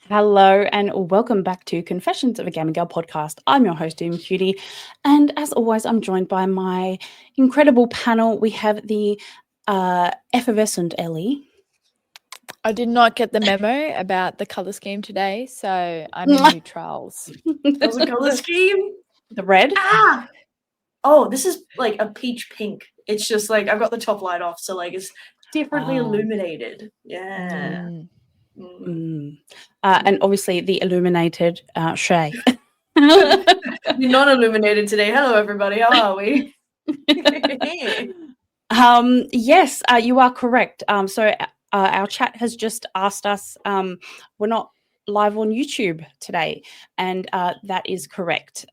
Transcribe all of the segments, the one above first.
Hello and welcome back to Confessions of a Gaming Girl podcast. I'm your host, Doom Cutie, and as always, I'm joined by my incredible panel. We have the effervescent Ellie. I did not get the memo about the colour scheme today, so I'm in neutrals. That was a colour scheme? The red? Ah! Oh, this is like a peach pink. It's just like I've got the top light off, so like it's differently illuminated. Yeah. And obviously the illuminated Shay. You're non-illuminated today. Hello, everybody. How are we? Yes, you are correct. So our chat has just asked us, we're not live on YouTube today, and that is correct,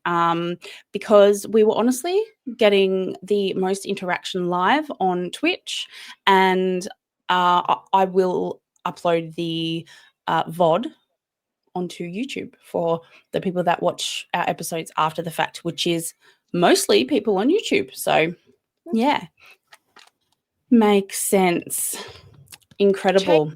because we were honestly getting the most interaction live on Twitch, and I will upload the VOD onto YouTube for the people that watch our episodes after the fact, which is mostly people on YouTube. So yeah, makes sense. Incredible.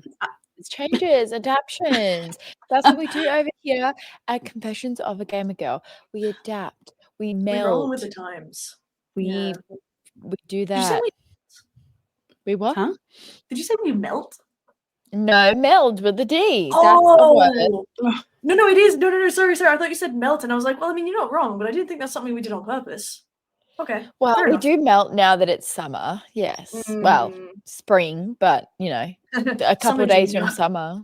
Changes, adaptations. That's what we do over here at Confessions of a Gamer Girl. We adapt, we meld. We roll with the times. We do that. Did you say we what? Huh? Did you say we melt? No, meld with the D. Oh, that's the word. No, it is. No, sorry. I thought you said melt, and I was like, well, I mean, you're not wrong, but I didn't think that's something we did on purpose. Okay. Well, we do melt now that it's summer. Yes. Well, spring, but you know, a couple of days from summer.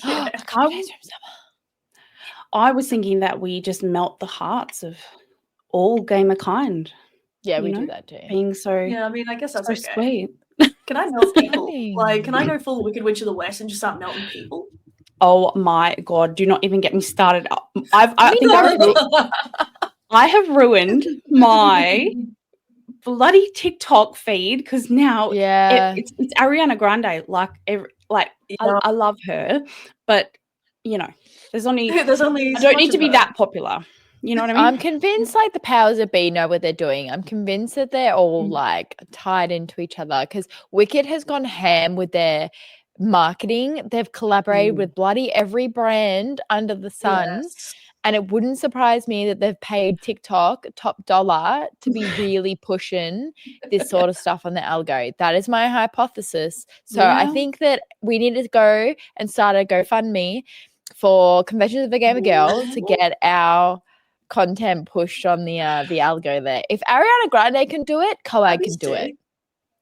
Yeah. A couple of days from summer. I was thinking that we just melt the hearts of all gamer kind. Yeah, we do that too. Being so yeah, I mean, I guess that's so okay. sweet. Can I melt people? Like, can I go full Wicked Witch of the West and just start melting people? Oh my god! Do not even get me started. I have ruined my bloody TikTok feed because now it's Ariana Grande. I love her, but you know, there's only I don't need to be that popular. You know what I mean? I'm convinced like the powers that be know what they're doing. I'm convinced that they're all like tied into each other because Wicked has gone ham with their marketing. They've collaborated with bloody every brand under the sun. Yes. And it wouldn't surprise me that they've paid TikTok top dollar to be really pushing this sort of stuff on the algo. That is my hypothesis. So I think that we need to go and start a GoFundMe for Confessions of a Gamer Girl to get our content pushed on the algo there. If Ariana Grande can do it, COAGG can do it.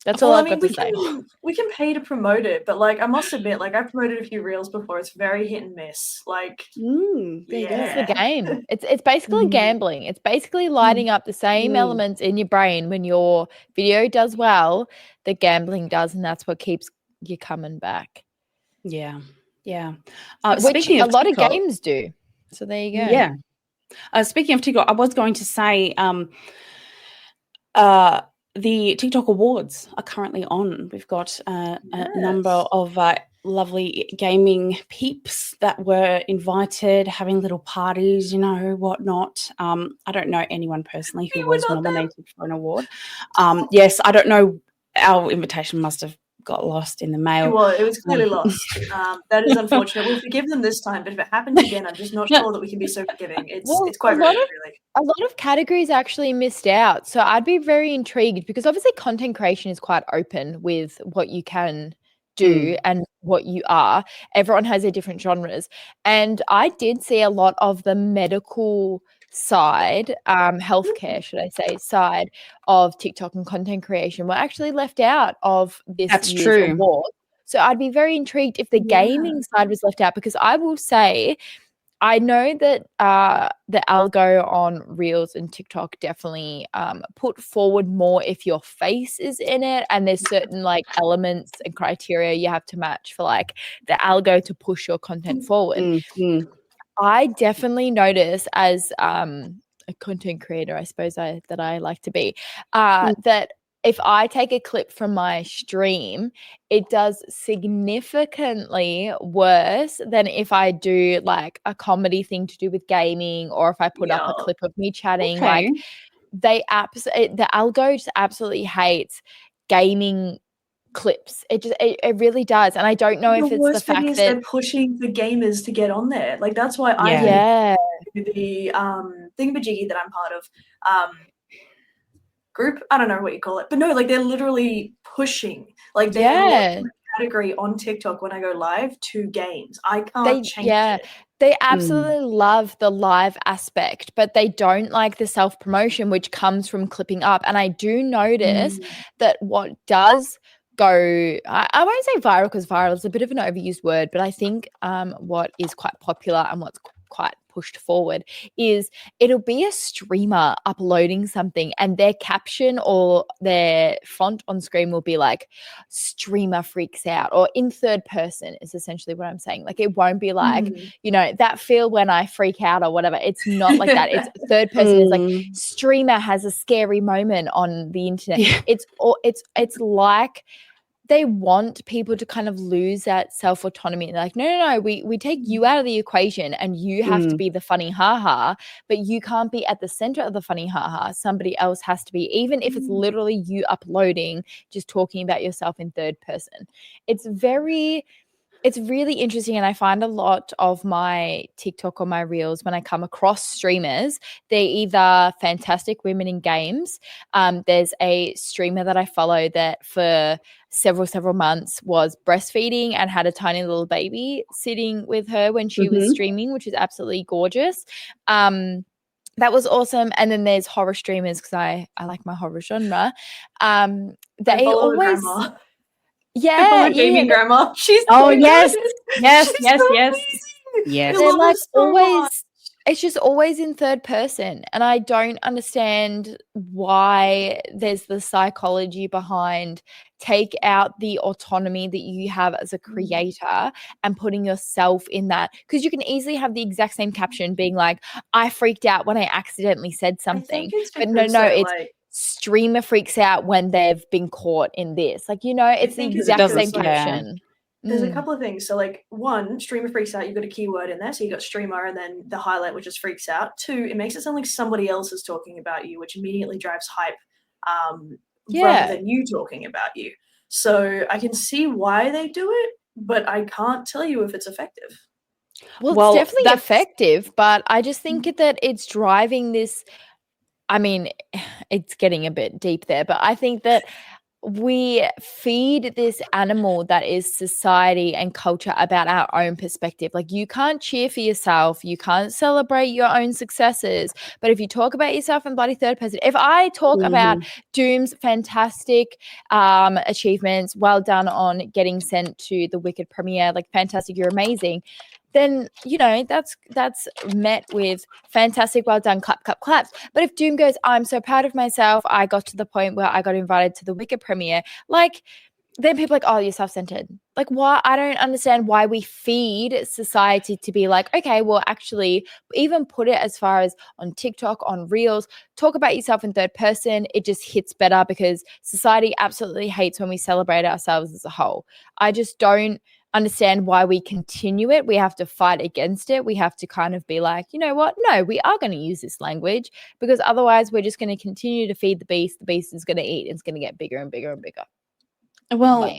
That's all I've got to say. We can pay to promote it, but like I must admit, like I've promoted a few reels before. It's very hit and miss. Like, it's the game. It's basically gambling. It's basically lighting up the same elements in your brain. When your video does well, the gambling does, and that's what keeps you coming back. Yeah. Which a lot of games do. So there you go. Yeah. Speaking of TikTok, I was going to say the TikTok Awards are currently on. We've got a number of lovely gaming peeps that were invited, having little parties, you know, whatnot. I don't know anyone personally who was nominated for an award. Yes, I don't know. Our invitation must have got lost in the mail. It was clearly lost. That is unfortunate. We'll forgive them this time, but if it happens again, I'm just not sure that we can be so forgiving. It's quite rare, really. A lot of categories actually missed out. So I'd be very intrigued because obviously content creation is quite open with what you can do and what you are. Everyone has their different genres. And I did see a lot of the medical side, healthcare, should I say, side of TikTok and content creation were actually left out of this year's award. So I'd be very intrigued if the gaming side was left out, because I will say I know that the algo on Reels and TikTok definitely put forward more if your face is in it, and there's certain like elements and criteria you have to match for like the algo to push your content forward. I definitely notice as a content creator, I suppose that I like to be, that if I take a clip from my stream, it does significantly worse than if I do like a comedy thing to do with gaming, or if I put up a clip of me chatting. Like the algo just absolutely hates gaming clips. It really does. And I don't know if it's the worst thing fact is that they're pushing the gamers to get on there. Like that's why I yeah, think the thingamajiggy that I'm part of, group, I don't know what you call it, but no, like they're literally pushing. Like they have a category on TikTok when I go live to games. I can't change it. They absolutely love the live aspect, but they don't like the self-promotion, which comes from clipping up. And I do notice that what does go, I won't say viral because viral is a bit of an overused word, but I think what is quite popular and what's quite pushed forward is it'll be a streamer uploading something and their caption or their font on screen will be like streamer freaks out, or in third person is essentially what I'm saying. Like it won't be like, you know, that feel when I freak out or whatever. It's not like that. It's third person is like streamer has a scary moment on the internet. It's like they want people to kind of lose that self-autonomy. They're like, no, we take you out of the equation and you have to be the funny ha-ha, but you can't be at the center of the funny ha-ha. Somebody else has to be, even if it's literally you uploading, just talking about yourself in third person. It's really interesting, and I find a lot of my TikTok or my reels when I come across streamers, they're either fantastic women in games. There's a streamer that I follow that for several months was breastfeeding and had a tiny little baby sitting with her when she was streaming, which is absolutely gorgeous. That was awesome. And then there's horror streamers because I like my horror genre. They always... Yeah, gaming grandma. She's yes. Yes. They're like always. It's just always in third person, and I don't understand why there's the psychology behind take out the autonomy that you have as a creator and putting yourself in that, because you can easily have the exact same caption being like, I freaked out when I accidentally said something, but no, it's like, streamer freaks out when they've been caught in this. Like, you know, it's the exact same caption. There's a couple of things. So like, one, streamer freaks out, you've got a keyword in there. So you got streamer and then the highlight, which is freaks out. Two, it makes it sound like somebody else is talking about you, which immediately drives hype rather than you talking about you. So I can see why they do it, but I can't tell you if it's effective. Well, it's definitely effective, but I just think that it's driving this. I mean, it's getting a bit deep there, but I think that we feed this animal that is society and culture about our own perspective. Like, you can't cheer for yourself, you can't celebrate your own successes, but if you talk about yourself in bloody third person, if I talk about Doom's fantastic achievements, well done on getting sent to the Wicked premiere, like fantastic, you're amazing, then, you know, that's met with fantastic, well done, clap, clap, claps. But if Doom goes, I'm so proud of myself, I got to the point where I got invited to the Wicked premiere, like, then people are like, oh, you're self-centered. Like, why? I don't understand why we feed society to be like, okay, well, actually, even put it as far as on TikTok, on Reels, talk about yourself in third person. It just hits better because society absolutely hates when we celebrate ourselves as a whole. I just don't understand why we continue it. We have to fight against it. We have to kind of be like, you know what? No, we are going to use this language, because otherwise we're just going to continue to feed the beast. The beast is going to eat. It's going to get bigger and bigger and bigger. Well,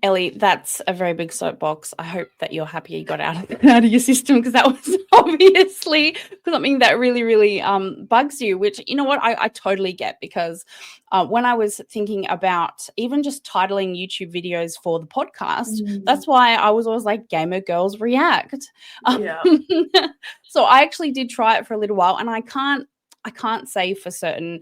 Ellie, that's a very big soapbox. I hope that you're happy you got out of your system, because that was obviously something that really, really bugs you, which, you know what, I totally get, because when I was thinking about even just titling YouTube videos for the podcast, that's why I was always like, Gamer Girls React. So I actually did try it for a little while, and I can't say for certain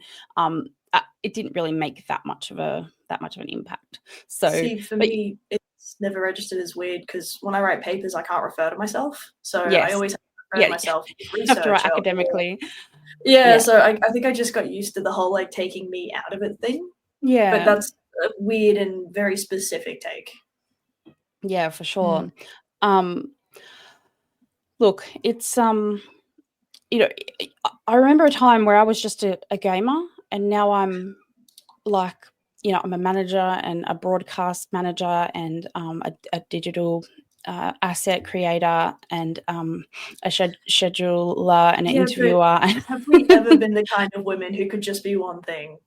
it didn't really make that much of an impact. So see, for me, it's never registered as weird, because when I write papers, I can't refer to myself. So I always have to refer to myself. You have to write academically. So I think I just got used to the whole like taking me out of it thing. Yeah. But that's a weird and very specific take. Yeah, for sure. Look, it's you know, I remember a time where I was just a gamer, and now I'm like, you know, I'm a manager and a broadcast manager and a digital asset creator and a scheduler and an interviewer. Have we ever been the kind of women who could just be one thing?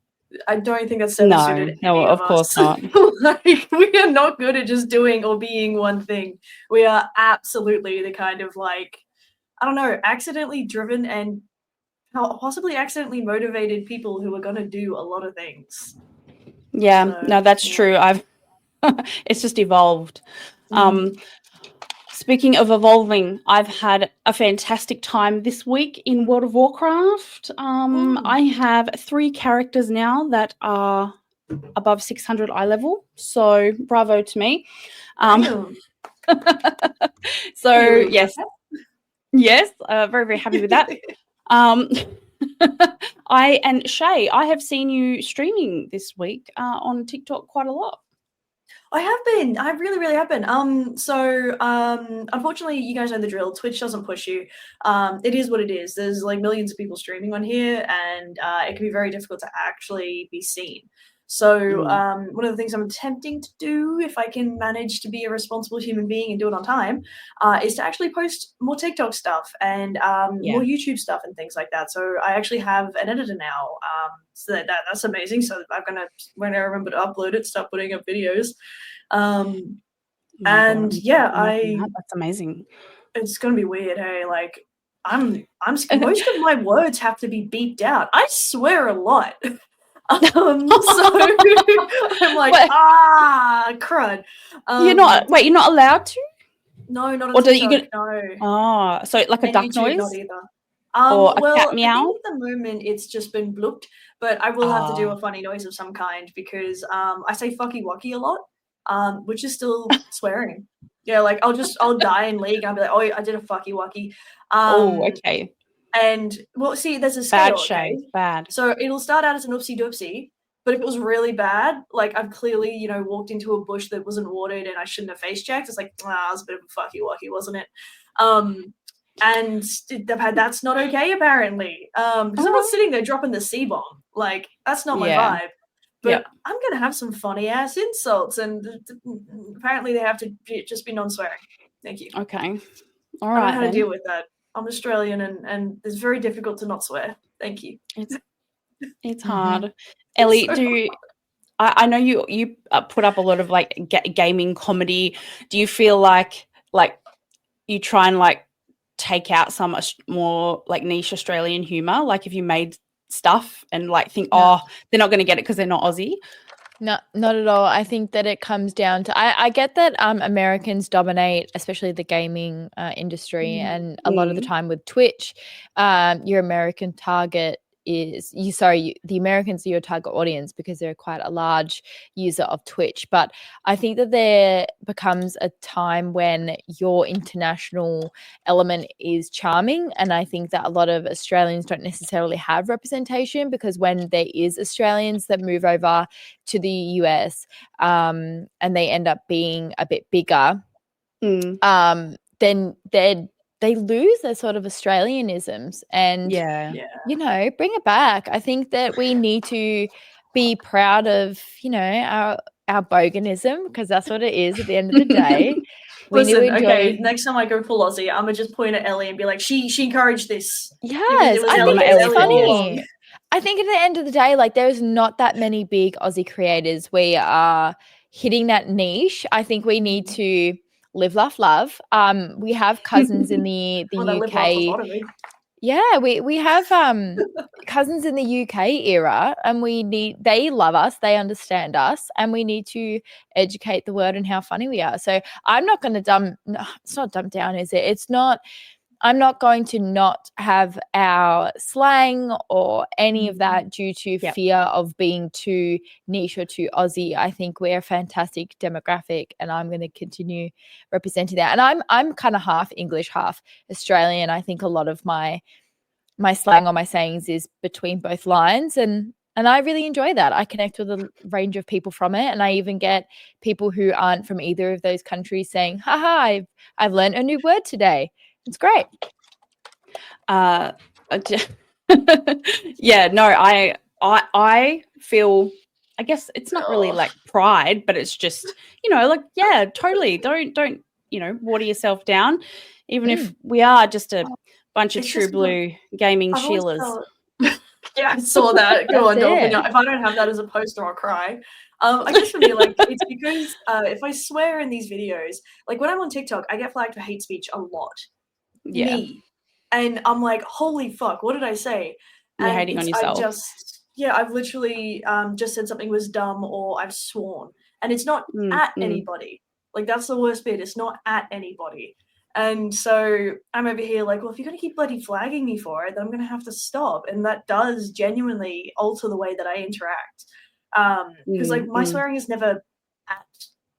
I don't think that's so suited No, any of of course us. not. Like, we are not good at just doing or being one thing. We are absolutely the kind of like, I don't know, accidentally driven and possibly accidentally motivated people who are going to do a lot of things. Yeah, So, no, that's yeah. true. It's just evolved. Mm. Speaking of evolving, I've had a fantastic time this week in World of Warcraft. I have 3 characters now that are above 600 eye level, so bravo to me. Damn. So Really yes, very, very happy with that. And Shay, I have seen you streaming this week on TikTok quite a lot. I have been. I really, really have been. Unfortunately, you guys know the drill. Twitch doesn't push you. It is what it is. There's like millions of people streaming on here, and it can be very difficult to actually be seen. So, one of the things I'm attempting to do, if I can manage to be a responsible human being and do it on time, is to actually post more TikTok stuff and more YouTube stuff and things like that. So I actually have an editor now. So that's amazing. So I'm gonna, when I remember to upload it, start putting up videos. And yeah, that's amazing. It's gonna be weird. Hey, like I'm most of my words have to be beeped out. I swear a lot. So I'm like, crud. You're not allowed to? No, not on Or do TikTok. you No. Oh, so like a And duck YouTube, noise? not either. Or a cat I meow? think at the moment it's just been blooped, but I will have to do a funny noise of some kind because I say fucky wucky a lot, which is still swearing. Yeah, like I'll die in League and I'll be like, oh, I did a fucky wucky. Okay. And well, see, there's a scale. Bad, Shay. Okay? Bad. So it'll start out as an oopsie doopsie, but if it was really bad, like I've clearly, walked into a bush that wasn't watered and I shouldn't have face checked. It's like, it was a bit of a fucky wucky, wasn't it? And that's not okay apparently. Because I'm not sitting there dropping the C-bomb. Like, that's not my vibe. But I'm gonna have some funny ass insults, and apparently they have to just be non-swearing. Thank you. Okay. All right. I don't know how to deal with that. I'm Australian, and it's very difficult to not swear. Thank you. It's hard. Ellie, I know you put up a lot of like gaming comedy. Do you feel like you try and like take out some more like niche Australian humor? Like if you made stuff and like think, they're not going to get it because they're not Aussie? No, not at all. I think that it comes down to I get that Americans dominate, especially the gaming industry, and a lot of the time with Twitch, your American target is the Americans are your target audience because they're quite a large user of Twitch. But I think that there becomes a time when your international element is charming, and I think that a lot of Australians don't necessarily have representation because when there is Australians that move over to the US and they end up being a bit bigger, then they lose their sort of Australianisms and, bring it back. I think that we need to be proud of, our boganism because that's what it is at the end of the day. Listen, okay, next time I go full Aussie, I'm going to just point at Ellie and be like, she encouraged this. Yes, I think it's funny. I think at the end of the day, like there's not that many big Aussie creators. We are hitting that niche. I think we need to live, laugh, love. We have cousins in the UK. Yeah, we have cousins in the UK era, and they love us, they understand us, and we need to educate the world on how funny we are. So I'm not going to it's not dumb down, is it? I'm not going to not have our slang or any of that due to fear of being too niche or too Aussie. I think we're a fantastic demographic, and I'm going to continue representing that. And I'm kind of half English, half Australian. I think a lot of my slang or my sayings is between both lines, and I really enjoy that. I connect with a range of people from it, and I even get people who aren't from either of those countries saying, "Haha, I've learned a new word today." It's great. I feel, I guess it's not really like pride, but it's just, totally. Don't, water yourself down, even if we are just a bunch of true blue gaming Sheilas. Yeah, I saw that. Go on, That's Dolphin. it. If I don't have that as a poster, I'll cry. I guess for me, like, it's because if I swear in these videos, like when I'm on TikTok, I get flagged for hate speech a lot. Yeah. Me. And I'm like, holy fuck, what did I say? You're And hating on yourself. I've literally just said something was dumb or I've sworn. And it's not at anybody. Like, that's the worst bit. It's not at anybody. And so I'm over here like, well, if you're going to keep bloody flagging me for it, then I'm going to have to stop. And that does genuinely alter the way that I interact. Because, like, my swearing is never at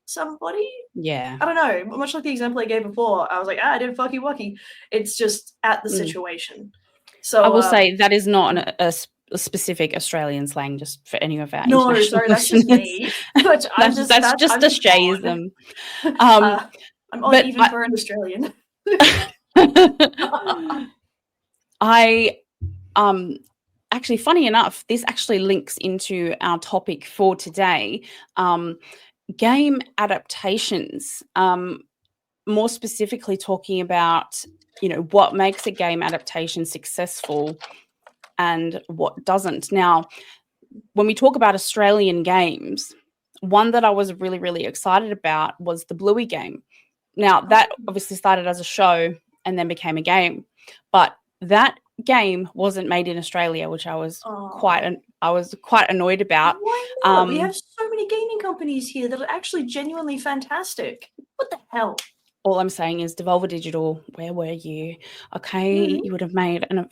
somebody. Yeah. I don't know. Much like the example I gave before, I was like, I did fucky wucky. It's just at the situation. So I will say that is not a specific Australian slang, just for any of our no, international sorry, that's just me. that's just a Shaysm. I'm on even for an Australian. I actually, funny enough, this actually links into our topic for today, game adaptations. More specifically, talking about what makes a game adaptation successful and what doesn't. Now, when we talk about Australian games, one that I was really, really excited about was the Bluey game. Now, that obviously started as a show and then became a game, but that game wasn't made in Australia, which I was quite annoyed about. Why not? We have so many gaming companies here that are actually genuinely fantastic. What the hell? All I'm saying is, Devolver Digital, where were you? Okay, you would have made an.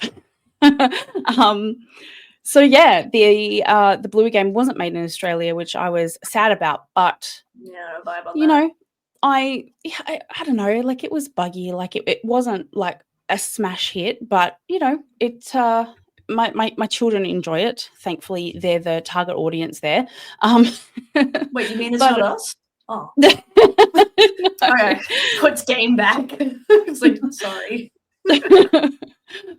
So yeah, the Bluey game wasn't made in Australia, which I was sad about. But I don't know, like, it was buggy, like it wasn't like a smash hit, but it my children enjoy it. Thankfully, they're the target audience there. Wait, you mean it's not us? Oh. Okay, puts game back. It's like, sorry.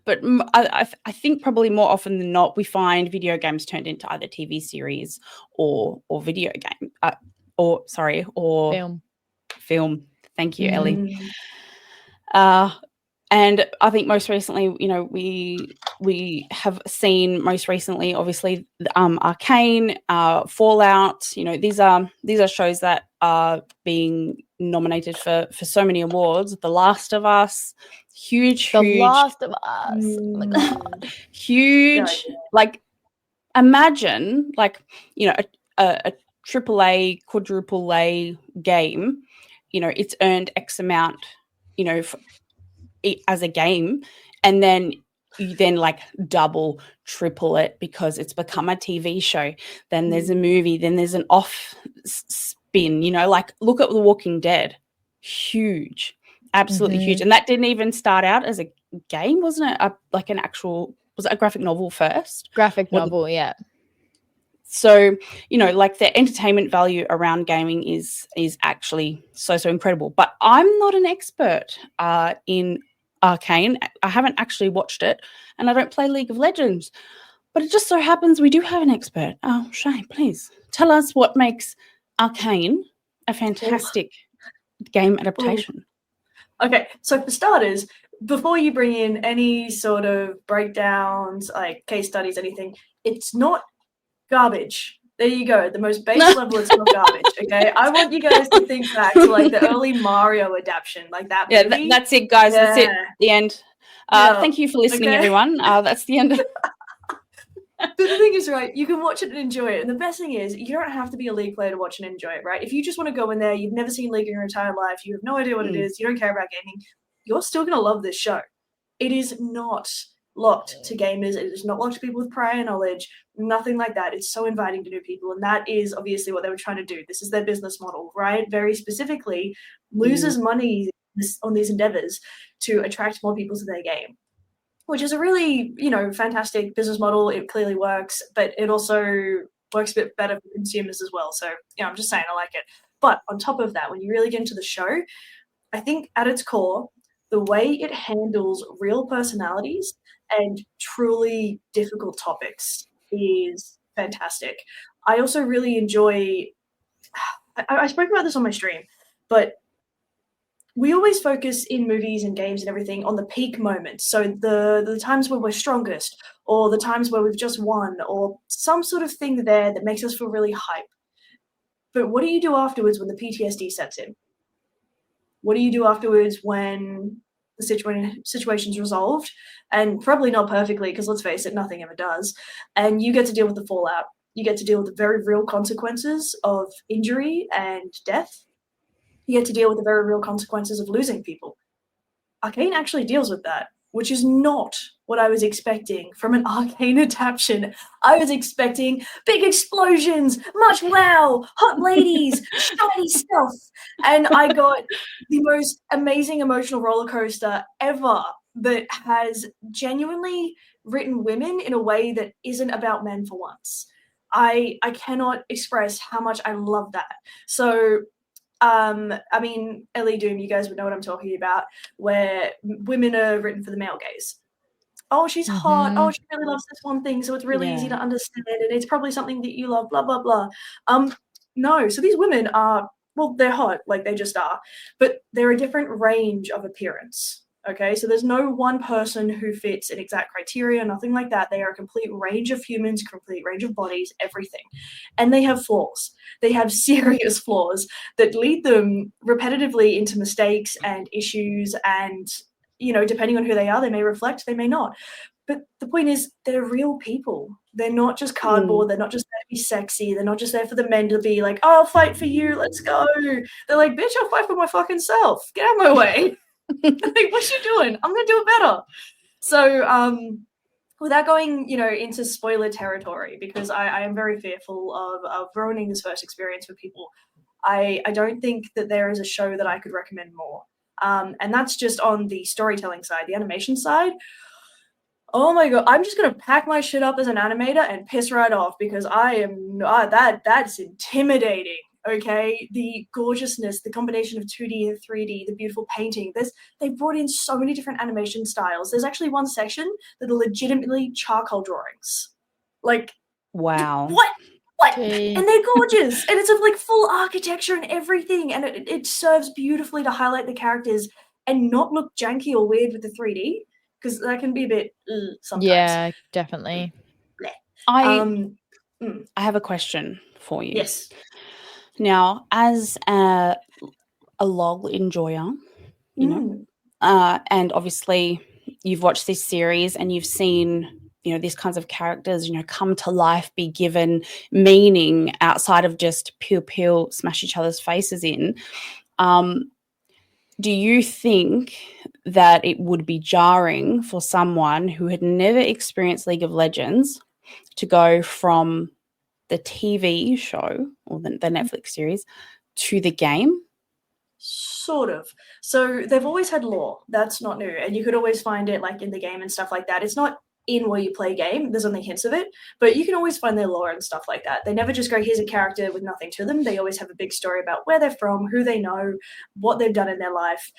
But I think probably more often than not, we find video games turned into either TV series or video game, or film. Thank you, Ellie. And I think most recently, we have seen most recently, obviously, Arcane, Fallout. These are shows that are being nominated for so many awards. The Last of Us, huge. The Last of Us. Oh my God. Huge. Like, imagine, like, a AAA, quadruple A game. It's earned X amount, as a game, and then you like double, triple it because it's become a TV show. Then there's a movie, then there's an off spin, like, look at The Walking Dead. Huge, absolutely huge. And that didn't even start out as a game, wasn't it? Was it a graphic novel first? Graphic novel, yeah. So, like, the entertainment value around gaming is actually so incredible. But I'm not an expert in Arcane. I haven't actually watched it, and I don't play League of Legends. But it just so happens we do have an expert. Oh, Shay, please tell us what makes Arcane a fantastic game adaptation. Okay, so for starters, before you bring in any sort of breakdowns, like case studies, anything, it's not garbage. There you go. The most base level, it's not garbage. Okay, I want you guys to think back to like the early Mario adaptation, like that movie. Yeah, that's it, guys. Yeah. That's it. The end. Thank you for listening, everyone. That's the end. But the thing is, right, you can watch it and enjoy it. And the best thing is, you don't have to be a League player to watch and enjoy it, right? If you just want to go in there, you've never seen League in your entire life, you have no idea what it is, you don't care about gaming, you're still going to love this show. It is not locked to gamers. It is not locked to people with prior knowledge. Nothing like that. It's so inviting to new people. And that is obviously what they were trying to do. This is their business model, right? Very specifically, loses money on these endeavors to attract more people to their game, which is a really, fantastic business model. It clearly works, but it also works a bit better for consumers as well. So, I'm just saying I like it. But on top of that, when you really get into the show, I think at its core, the way it handles real personalities and truly difficult topics is fantastic. I also really enjoy, I spoke about this on my stream, but we always focus in movies and games and everything on the peak moments. So the times where we're strongest, or the times where we've just won, or some sort of thing there that makes us feel really hype. But what do you do afterwards when the PTSD sets in? What do you do afterwards when the situation's resolved? And probably not perfectly, because let's face it, nothing ever does. And you get to deal with the fallout. You get to deal with the very real consequences of injury and death. You get to deal with the very real consequences of losing people. Arcane actually deals with that, which is not what I was expecting from an Arcane adaptation. I was expecting big explosions, much wow, hot ladies, shiny stuff. And I got the most amazing emotional roller coaster ever that has genuinely written women in a way that isn't about men for once. I cannot express how much I love that. So I mean, Ellie Doom, you guys would know what I'm talking about, where women are written for the male gaze. Oh, she's hot. Oh, she really loves this one thing, so it's really easy to understand, and it's probably something that you love, blah, blah, blah. No, so these women are, well, they're hot, like they just are, but they're a different range of appearance. Okay, so there's no one person who fits an exact criteria, nothing like that. They are a complete range of humans, complete range of bodies, everything. And they have flaws. They have serious flaws that lead them repetitively into mistakes and issues. And, you know, depending on who they are, they may reflect, they may not. But the point is, they're real people. They're not just cardboard. They're not just there to be sexy. They're not just there for the men to be like, oh, I'll fight for you. Let's go. They're like, bitch, I'll fight for my fucking self. Get out of my way. Like, what you doing? I'm gonna do it better. So without going, you know, into spoiler territory, because I am very fearful of ruining this first experience for people, I don't think that there is a show that I could recommend more. And that's just on the storytelling side. The animation side, oh my god, I'm just gonna pack my shit up as an animator and piss right off, because I am not that's intimidating. Okay, the gorgeousness, the combination of 2D and 3D, the beautiful painting. They brought in so many different animation styles. There's actually one section that are legitimately charcoal drawings. Like, wow. What? And they're gorgeous, and it's of like full architecture and everything, and it serves beautifully to highlight the characters and not look janky or weird with the 3D, because that can be a bit sometimes. Yeah, definitely. I have a question for you. Yes. Now, as a LOL enjoyer, you know, and obviously you've watched this series and you've seen, you know, these kinds of characters, you know, come to life, be given meaning outside of just pew, smash each other's faces in. Do you think that it would be jarring for someone who had never experienced League of Legends to go from the TV show or the Netflix series to the game? Sort of. So they've always had lore. That's not new. And you could always find it like in the game and stuff like that. It's not in where you play game. There's only hints of it, but you can always find their lore and stuff like that. They never just go, here's a character with nothing to them. They always have a big story about where they're from, who they know, what they've done in their life.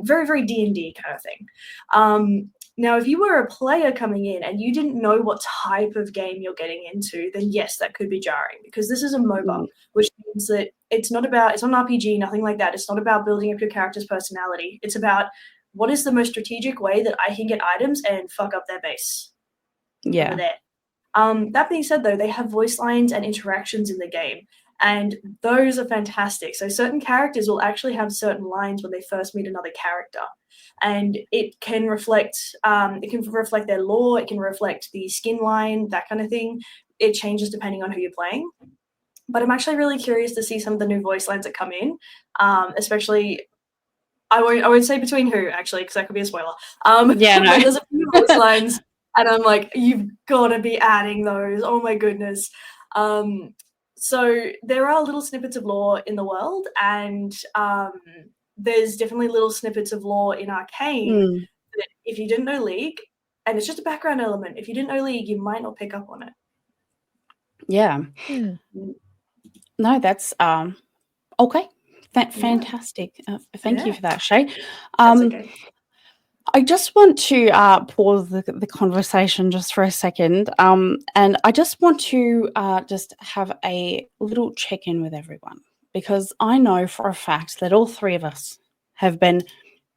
Very, very D&D kind of thing. Now, if you were a player coming in and you didn't know what type of game you're getting into, then yes, that could be jarring, because this is a MOBA, which means that it's not an RPG, nothing like that. It's not about building up your character's personality. It's about what is the most strategic way that I can get items and fuck up their base. Yeah. Over there. That being said, though, they have voice lines and interactions in the game, and those are fantastic. So certain characters will actually have certain lines when they first meet another character, and it can reflect their lore, it can reflect the skin line, that kind of thing. It changes depending on who you're playing. But I'm actually really curious to see some of the new voice lines that come in, especially. I won't say between who, actually, because that could be a spoiler. Yeah, no. There's a few voice lines, and I'm like, you've got to be adding those. Oh my goodness. So there are little snippets of lore in the world, and there's definitely little snippets of lore in Arcane that if you didn't know League, and it's just a background element, if you didn't know League, you might not pick up on it. Yeah. No, that's okay. Fantastic. Thank you for that, Shay. That's okay. I just want to pause the conversation just for a second, and I just want to just have a little check-in with everyone, because I know for a fact that all three of us have been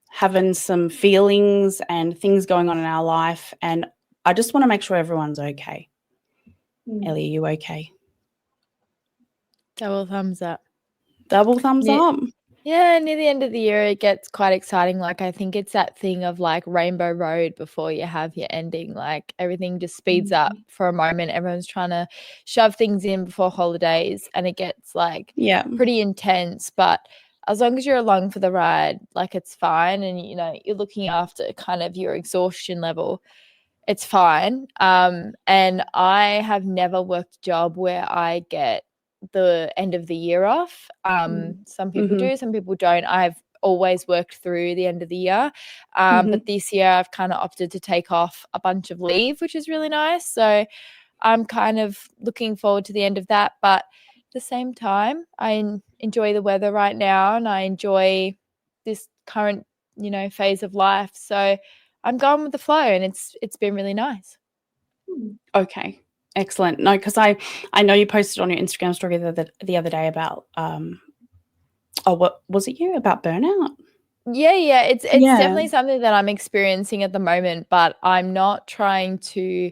having some feelings and things going on in our life, and I just want to make sure everyone's okay. Ellie, are you okay? Double thumbs up. Double thumbs up. Yeah, near the end of the year, it gets quite exciting. Like, I think it's that thing of like Rainbow Road before you have your ending. Like, everything just speeds up for a moment. Everyone's trying to shove things in before holidays, and it gets like pretty intense. But as long as you're along for the ride, like, it's fine. And, you know, you're looking after kind of your exhaustion level, it's fine. And I have never worked a job where I get the end of the year off. Some people do, some people don't. I've always worked through the end of the year. But this year I've kind of opted to take off a bunch of leave, which is really nice. So I'm kind of looking forward to the end of that. But at the same time, I enjoy the weather right now, and I enjoy this current, you know, phase of life. So I'm going with the flow, and it's been really nice. Okay. Excellent. No, because I know you posted on your Instagram story the other day about what was it you about burnout? Yeah. It's definitely something that I'm experiencing at the moment, but I'm not trying to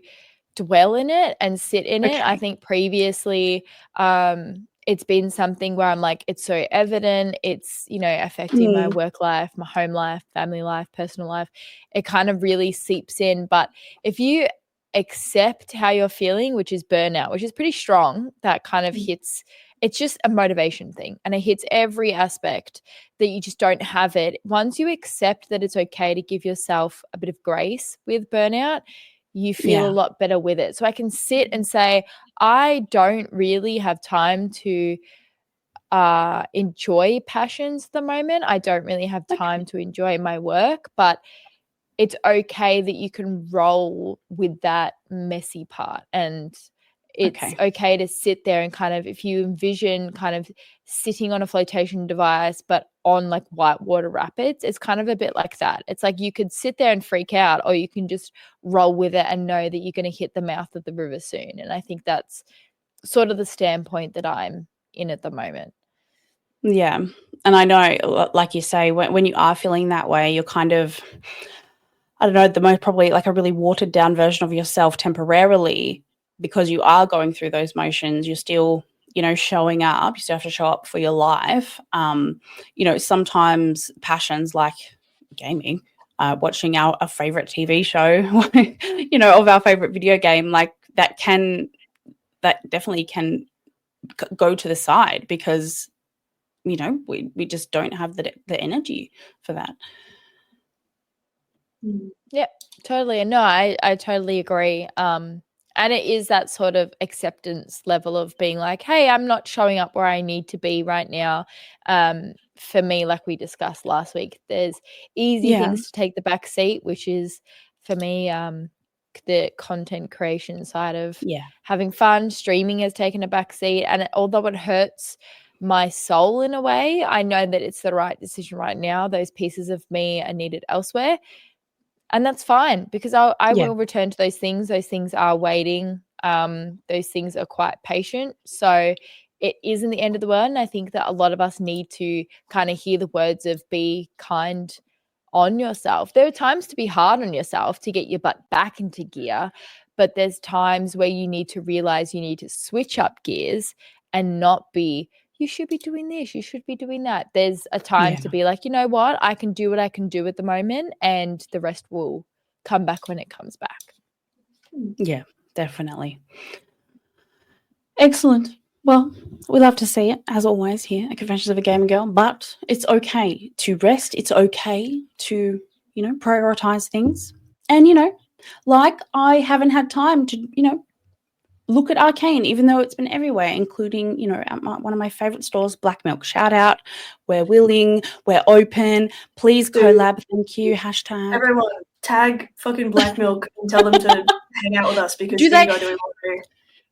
dwell in it and sit in it. I think previously it's been something where I'm like, it's so evident, it's, you know, affecting my work life, my home life, family life, personal life. It kind of really seeps in. But if you accept how you're feeling, which is burnout, which is pretty strong, that kind of hits, it's just a motivation thing, and it hits every aspect that you just don't have it. Once you accept that it's okay to give yourself a bit of grace with burnout, you feel a lot better with it. So I can sit and say, I don't really have time to enjoy passions at the moment. I don't really have time to enjoy my work, but it's okay that you can roll with that messy part. And it's okay to sit there and kind of, if you envision kind of sitting on a flotation device, but on like whitewater rapids, it's kind of a bit like that. It's like you could sit there and freak out, or you can just roll with it and know that you're going to hit the mouth of the river soon. And I think that's sort of the standpoint that I'm in at the moment. Yeah. And I know, like you say, when you are feeling that way, you're kind of, I don't know, the most probably like a really watered down version of yourself temporarily, because you are going through those motions. You're still, you know, showing up. You still have to show up for your life. You know, sometimes passions like gaming, watching a favorite TV show, you know, of our favorite video game, like that definitely can go to the side, because, you know, we just don't have the energy for that. Yeah, totally. No, I totally agree. And it is that sort of acceptance level of being like, hey, I'm not showing up where I need to be right now. For me, like we discussed last week, there's easy things to take the back seat, which is for me, the content creation side of having fun. Streaming has taken a back seat, and although it hurts my soul in a way, I know that it's the right decision right now. Those pieces of me are needed elsewhere. And that's fine, because I will return to those things. Those things are waiting. Those things are quite patient. So it isn't the end of the world. And I think that a lot of us need to kind of hear the words of be kind on yourself. There are times to be hard on yourself to get your butt back into gear. But there's times where you need to realize you need to switch up gears and not be, you should be doing this, you should be doing that. There's a time to be like, you know what, I can do what I can do at the moment, and the rest will come back when it comes back. Yeah, definitely. Excellent. Well, we love to see it, as always, here at Confessions of a Gamer Girl, but it's okay to rest. It's okay to, you know, prioritize things. And, you know, like I haven't had time to, you know, look at Arcane, even though it's been everywhere, including, you know, at one of my favorite stores, Black Milk. Shout out. We're willing. We're open. Please collab. Thank you. Hashtag. Everyone, tag fucking Black Milk and tell them to hang out with us, because these are doing what they do.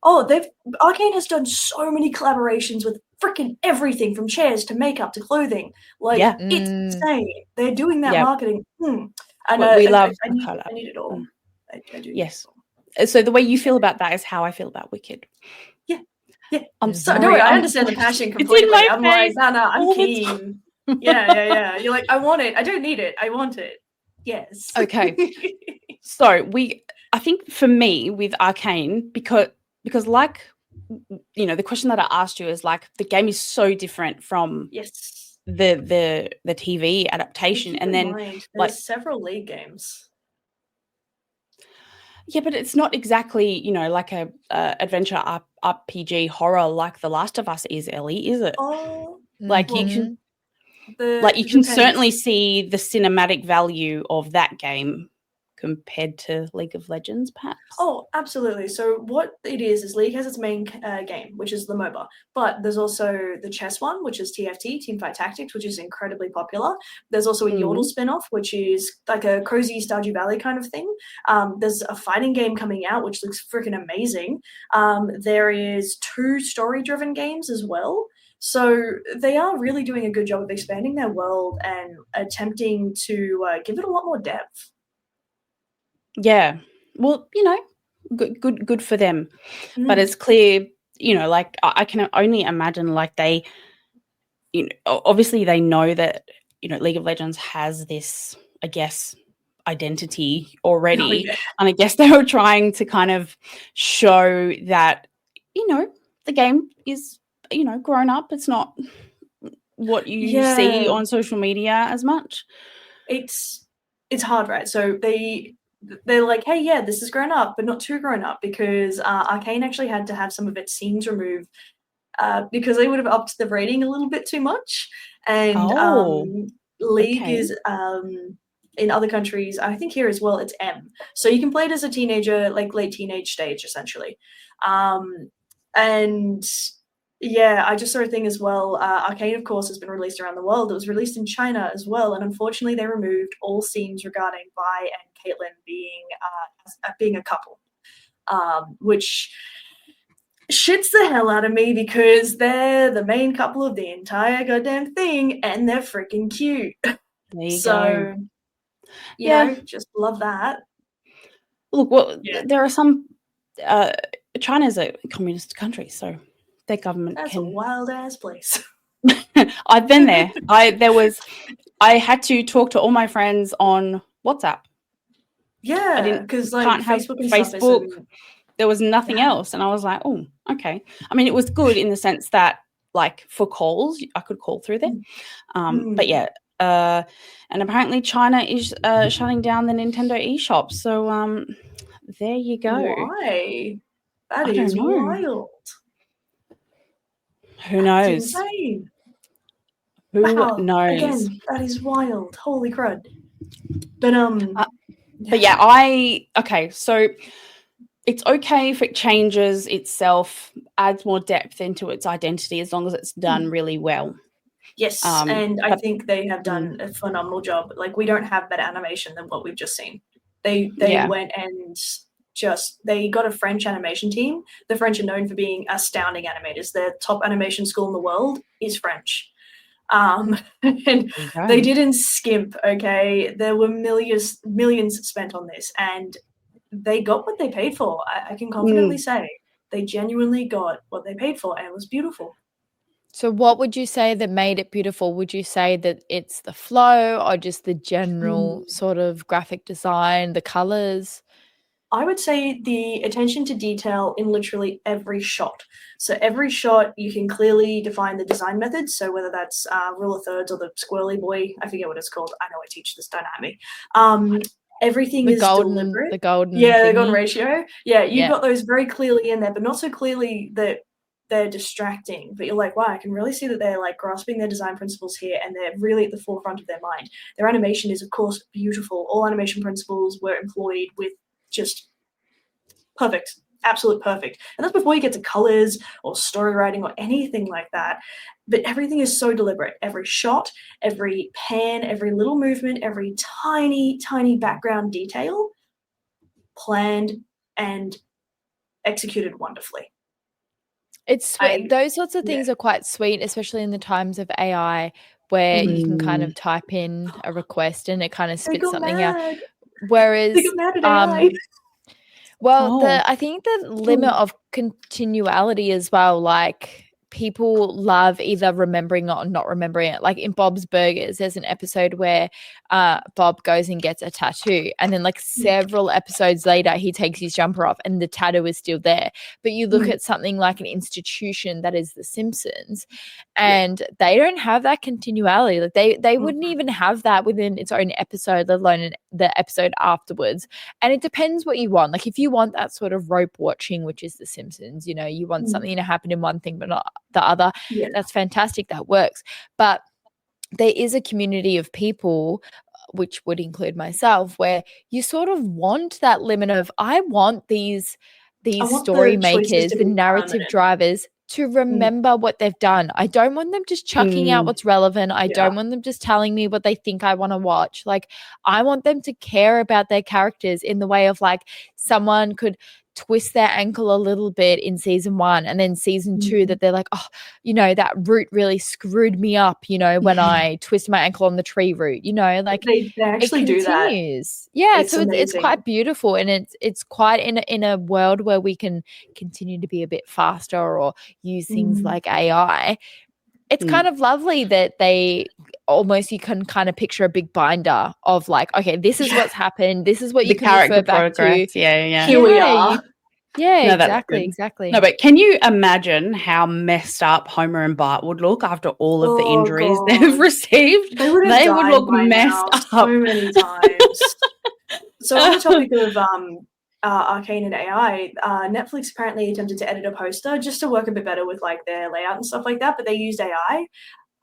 Oh, Arcane has done so many collaborations with freaking everything from chairs to makeup to clothing. Like, it's insane. They're doing that marketing. And we love I need it all. I do. Yes. So the way you feel about that is how I feel about Wicked. Yeah. I'm sorry. No, I understand the passion completely. I'm like, no, I'm keen. Yeah. You're like, I want it. I don't need it. I want it. Yes. Okay. So I think for me with Arcane, because like, the question that I asked you is like, the game is so different from Yes. the TV adaptation, Keep and in then mind, like, there's several League games. yeah, but it's not exactly like a adventure RPG horror like The Last of Us is, Ellie, is it? Oh, Like you well, can it can depends. certainly see the cinematic value of that game compared to League of Legends, perhaps. Oh, absolutely. So what it is League has its main game, which is the MOBA, but there's also the chess one, which is TFT, Teamfight Tactics, which is incredibly popular. There's also a Yordle spin-off, which is like a cozy Stardew Valley kind of thing. There's a fighting game coming out, which looks freaking amazing. There is 2 story-driven games as well. So they are really doing a good job of expanding their world and attempting to give it a lot more depth. Yeah. Well, good for them. But Mm. it's clear, like I can only imagine, like they, obviously they know that, League of Legends has this, I guess, identity already. Oh, yeah. And I guess they were trying to kind of show that, the game is, grown up. It's not what you see on social media as much. It's hard, right? So they're like, hey, yeah, this is grown up, but not too grown up, because Arcane actually had to have some of its scenes removed because they would have upped the rating a little bit too much. And League is in other countries, I think here as well, it's M. So you can play it as a teenager, like late teenage stage, essentially. And yeah, I just saw a thing as well. Arcane, of course, has been released around the world. It was released in China as well, and unfortunately, they removed all scenes regarding Vi and Caitlyn being a couple, which shits the hell out of me because they're the main couple of the entire goddamn thing, and they're freaking cute. There you So, go. you know, just love that. Look, well, there are some. China's a communist country, so their government That's a wild ass place. I've been there. I had to talk to all my friends on WhatsApp. Yeah, because like can't Facebook have and Facebook. stuff There was nothing else, and I was like, oh, okay. I mean, it was good in the sense that, like, for calls, I could call through there. But yeah, and apparently China is shutting down the Nintendo eShop. So there you go. Why? That is wild. Who knows? Insane. Who knows? Again, that is wild. Holy crud. But but yeah, okay, so it's okay if it changes itself, adds more depth into its identity, as long as it's done really well. Yes, and I think they have done a phenomenal job. Like, we don't have better animation than what we've just seen. They went and they got a French animation team. The French are known for being astounding animators. Their top animation school in the world is French. And they didn't skimp, okay? There were millions spent on this, and they got what they paid for. I can confidently say they genuinely got what they paid for, and it was beautiful. So what would you say that made it beautiful? Would you say that it's the flow or just the general sort of graphic design, the colors? I would say the attention to detail in literally every shot. So every shot, you can clearly define the design methods. So whether that's rule of thirds or the squirrely boy, I forget what it's called. I know I teach this, don't at me. Everything is deliberate. The golden the golden ratio. Yeah, you've got those very clearly in there, but not so clearly that they're distracting. But you're like, wow, I can really see that they're like grasping their design principles here, and they're really at the forefront of their mind. Their animation is, of course, beautiful. All animation principles were employed with just perfect, absolute perfect. And that's before you get to colors or story writing or anything like that. But everything is so deliberate. Every shot, every pan, every little movement, every tiny, tiny background detail planned and executed wonderfully. It's sweet. Those sorts of things are quite sweet, especially in the times of AI where you can kind of type in a request and it kind of spits something out. Whereas I think the limit of continuality as well, like people love either remembering it or not remembering it. Like in Bob's Burgers, there's an episode where Bob goes and gets a tattoo, and then like several episodes later he takes his jumper off and the tattoo is still there. But you look at something like an institution that is The Simpsons, and they don't have that continuality. Like they wouldn't even have that within its own episode, let alone the episode afterwards. And it depends what you want. Like if you want that sort of rope watching, which is The Simpsons, you know, you want something to happen in one thing but not the other, that's fantastic, that works. But there is a community of people, which would include myself, where you sort of want that limit of, I want these story makers, the narrative drivers, to remember what they've done. I don't want them just chucking out what's relevant. I don't want them just telling me what they think I want to watch. Like, I want them to care about their characters in the way of, like, someone could twist their ankle a little bit in season 1, and then season 2 that they're like, oh, you know, that root really screwed me up, you know, when I twisted my ankle on the tree root, you know, like they actually do that. Yeah, so it's quite beautiful, and it's quite in a world where we can continue to be a bit faster or use things like AI. It's kind of lovely that they almost, you can kind of picture a big binder of like, okay, this is what's happened. This is what you can refer back to. Here we are. Yeah, exactly. No, but can you imagine how messed up Homer and Bart would look after all of the injuries they've received? They would look messed up so many times. So on the topic of Arcane and AI, Netflix apparently attempted to edit a poster just to work a bit better with like their layout and stuff like that, but they used AI.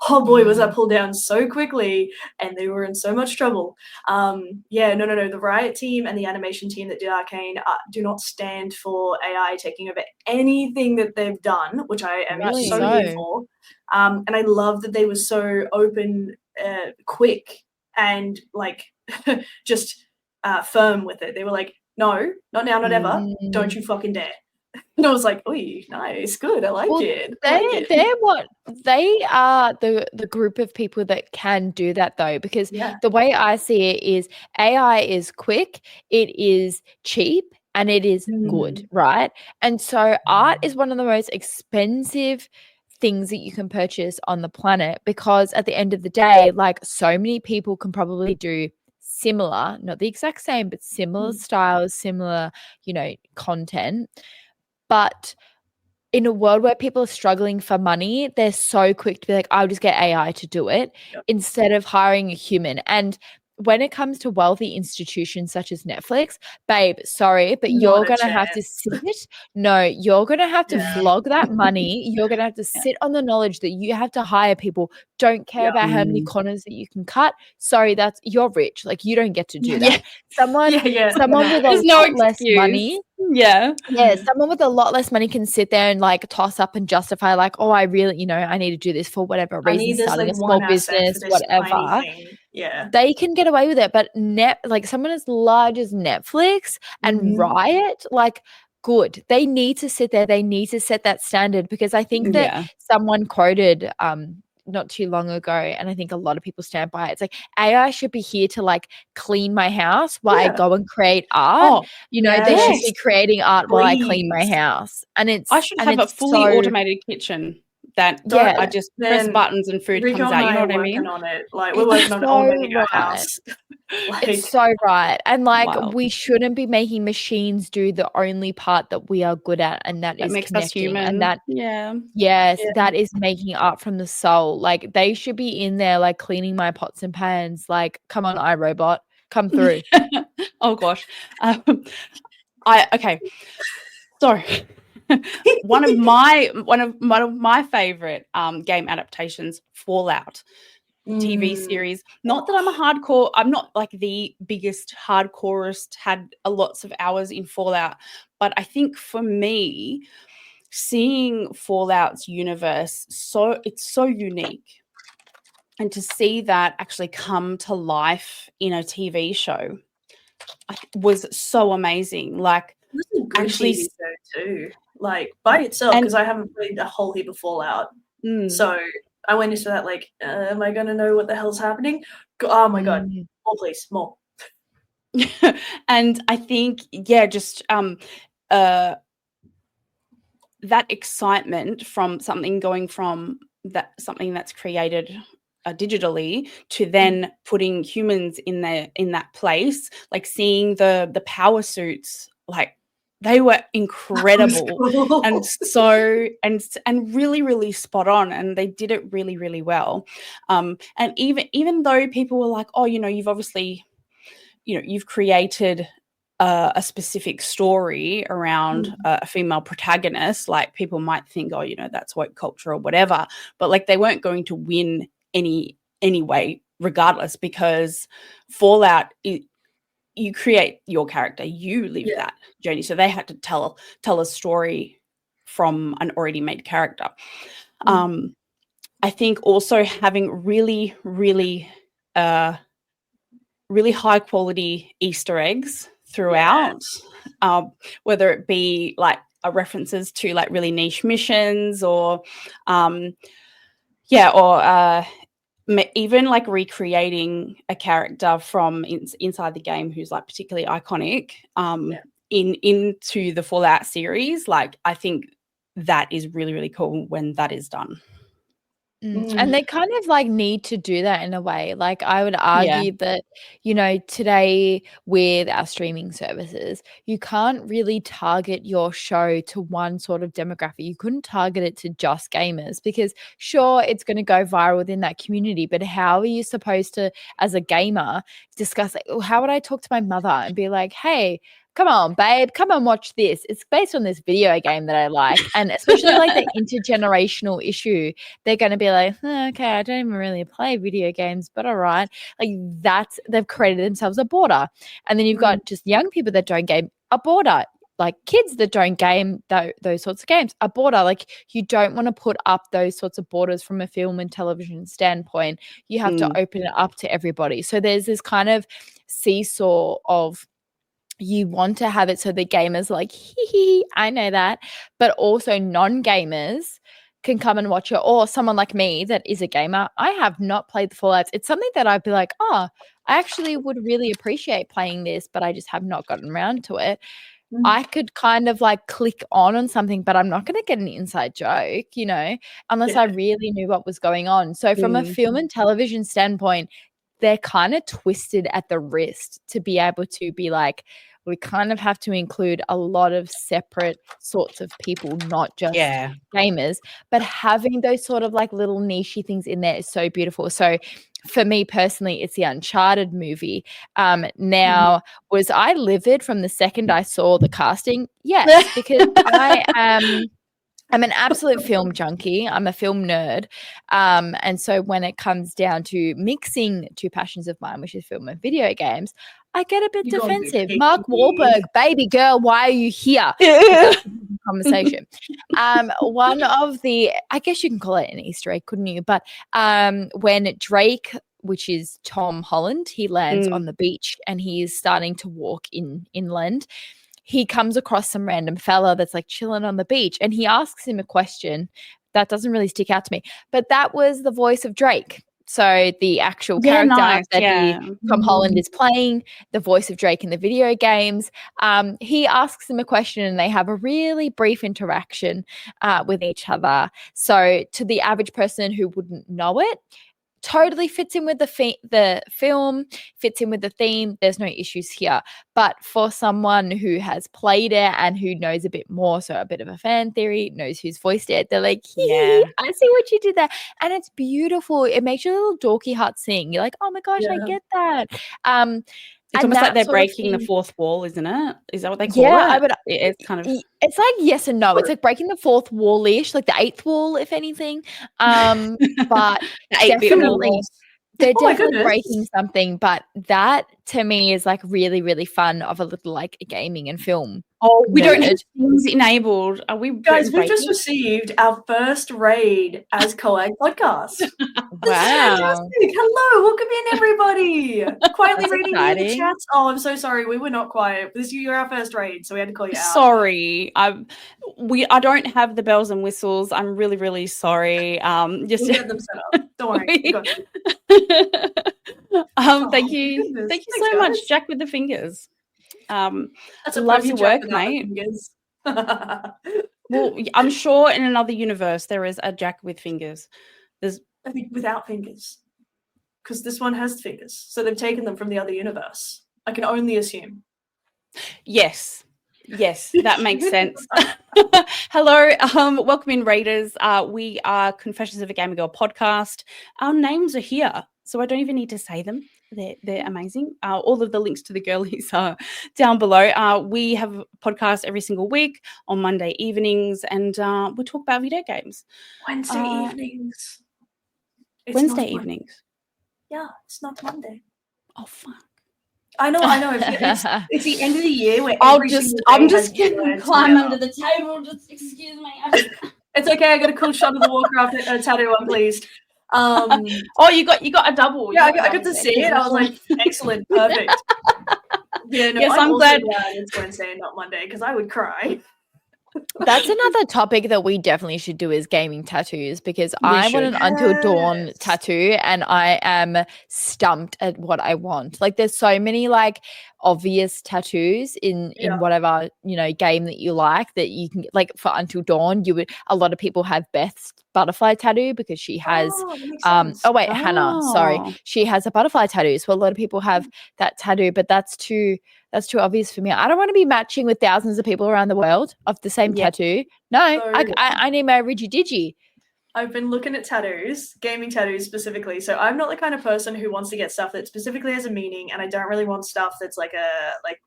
Oh boy, was that pulled down so quickly, and they were in so much trouble. The Riot team and the animation team that did Arcane do not stand for AI taking over anything that they've done, which I am so here for. And I love that they were so open, quick, and like just firm with it. They were like, no, not now, not ever. Don't you fucking dare. And I was like, "Oh, nice, good. I like it." They are the group of people that can do that, though, because the way I see it is AI is quick, it is cheap, and it is good, right? And so art is one of the most expensive things that you can purchase on the planet, because at the end of the day, like, so many people can probably do similar, not the exact same, but similar styles, similar, you know, content. But in a world where people are struggling for money, they're so quick to be like, I'll just get AI to do it instead of hiring a human. And when it comes to wealthy institutions such as Netflix, babe, sorry, but you're going to have to sit. No, you're going to have to vlog that money. You're going to have to sit on the knowledge that you have to hire people. Don't care about how many corners that you can cut. Sorry, you're rich. Like, you don't get to do that. Someone with a lot less money. Someone with a lot less money can sit there and like toss up and justify like, oh, I really, you know, I need to do this for whatever reason, starting a small business, whatever. They can get away with it. But like someone as large as Netflix and Riot, like, good. They need to sit there. They need to set that standard, because I think that someone quoted not too long ago, and I think a lot of people stand by it. It's like, AI should be here to like clean my house while I go and create art. They should be creating art while I clean my house. And I should have a fully automated kitchen that I just press buttons and food comes out. You know what I mean? On it. Like, we're working on automating our house. Like, it's so right. And like, we shouldn't be making machines do the only part that we are good at, and that is makes connecting. Us human. And that that is making art from the soul. Like, they should be in there like cleaning my pots and pans. Like, come on, iRobot, come through. Oh gosh. Okay. Sorry. one of my favorite game adaptations, Fallout TV series. Not that I'm not like the biggest hardcorest, had lots of hours in Fallout, but I think for me, seeing Fallout's universe, it's so unique, and to see that actually come to life in a TV show was so amazing. Like, this is a good actually TV show too, like by itself, because I haven't played a whole heap of Fallout, so I went into that like, am I gonna know what the hell's happening? Oh my god, more please, more. And I think just that excitement from something going from something that's created digitally to then putting humans in that place, like seeing the power suits, like they were incredible Cool. and so and really, really spot on, and they did it really, really well. And even though people were like, oh, you've obviously, you've created a specific story around a female protagonist, like people might think, oh, that's woke culture or whatever, but like they weren't going to win anyway, regardless, because Fallout, you create your character, you live that journey. So they had to tell a story from an already made character. I think also having really, really, really high quality Easter eggs throughout, whether it be like references to like really niche missions or even like recreating a character from inside the game who's like particularly iconic into the Fallout series. Like I think that is really, really cool when that is done. And they kind of like need to do that in a way. Like I would argue that, today with our streaming services, you can't really target your show to one sort of demographic. You couldn't target it to just gamers because sure, it's going to go viral within that community, but how are you supposed to, as a gamer, discuss like, how would I talk to my mother and be like, hey, come on, babe, come and watch this. It's based on this video game that I like. And especially like the intergenerational issue, they're going to be like, okay, I don't even really play video games, but all right. Like they've created themselves a border. And then you've got just young people that don't game, a border. Like kids that don't game those sorts of games, a border. Like you don't want to put up those sorts of borders from a film and television standpoint. You have to open it up to everybody. So there's this kind of seesaw of, you want to have it so the gamers are like, hee, I know that, but also non-gamers can come and watch it, or someone like me that is a gamer. I have not played the Fallouts. It's something that I'd be like, oh, I actually would really appreciate playing this, but I just have not gotten around to it. I could kind of like click on something, but I'm not going to get an inside joke, unless I really knew what was going on. So from a film and television standpoint, they're kind of twisted at the wrist to be able to be like, we kind of have to include a lot of separate sorts of people, not just gamers, but having those sort of like little nichey things in there is so beautiful. So for me personally, it's the Uncharted movie. Now, was I livid from the second I saw the casting? Yes, because I'm an absolute film junkie. I'm a film nerd. And so when it comes down to mixing two passions of mine, which is film and video games, I get a bit defensive. Mark Wahlberg, baby girl, why are you here? Conversation. One of the, I guess you can call it an Easter egg, couldn't you? But when Drake, which is Tom Holland, he lands on the beach and he is starting to walk inland, he comes across some random fella that's like chilling on the beach and he asks him a question that doesn't really stick out to me, but that was the voice of Drake. So the actual character Tom Holland is playing, the voice of Drake in the video games. He asks him a question and they have a really brief interaction with each other. So to the average person who wouldn't know it, totally fits in with the film, fits in with the theme. There's no issues here. But for someone who has played it and who knows a bit more, so a bit of a fan theory, knows who's voiced it, they're like, I see what you did there. And it's beautiful. It makes your little dorky heart sing. You're like, oh my gosh, I get that. It's almost like they're breaking the fourth wall, isn't it? Is that what they call it? It's kind of. It's like yes and no. It's like breaking the fourth wall-ish, like the eighth wall, if anything. But definitely, they're definitely breaking something. But that to me is like really, really fun of a little like gaming and film. Oh, we don't have things enabled. Are we, guys? We've just received our first raid as COAGG podcast. Wow! Hello, welcome in, everybody. Quietly reading the chats. Oh, I'm so sorry. We were not quiet. You're our first raid, so we had to call you out. Sorry, I don't have the bells and whistles. I'm really, really sorry. We'll get them set up. Don't worry. Thank you. Thank you so much, Jack with the fingers. That's a love your work, mate. Well, I'm sure in another universe there is a Jack with fingers. There's I think without fingers, because this one has fingers, so they've taken them from the other universe. I can only assume. yes, that makes sense. Hello, welcome in, Raiders. We are Confessions of a Gamer Girl podcast. Our names are here, so I don't even need to say them. They're amazing. All of the links to the girlies are down below. We have a podcast every single week on Monday evenings, and we talk about video games. Wednesday evenings. It's Wednesday not evenings. Yeah, it's not Monday. Oh fuck. I know. It's the end of the year where I'm just gonna climb under the table. Just excuse me. It's okay. I got a cool shot of the Warcraft tattoo. I'm pleased. Oh, you got a double. Yeah, I got to see it. I was like, excellent, perfect. Yeah, no, yes, I'm glad it's Wednesday and not Monday because I would cry. That's another topic that we definitely should do is gaming tattoos, because I want an Until Dawn tattoo and I am stumped at what I want. Like, there's so many like obvious tattoos in whatever, game that you like that you can get. Like for Until Dawn, a lot of people have Beth's butterfly tattoo because she has Hannah, sorry, she has a butterfly tattoo, so a lot of people have that tattoo, but that's too obvious for me. I don't want to be matching with thousands of people around the world of the same tattoo. No, so, I need my Digi. I've been looking at tattoos, gaming tattoos specifically. So I'm not the kind of person who wants to get stuff that specifically has a meaning, and I don't really want stuff that's like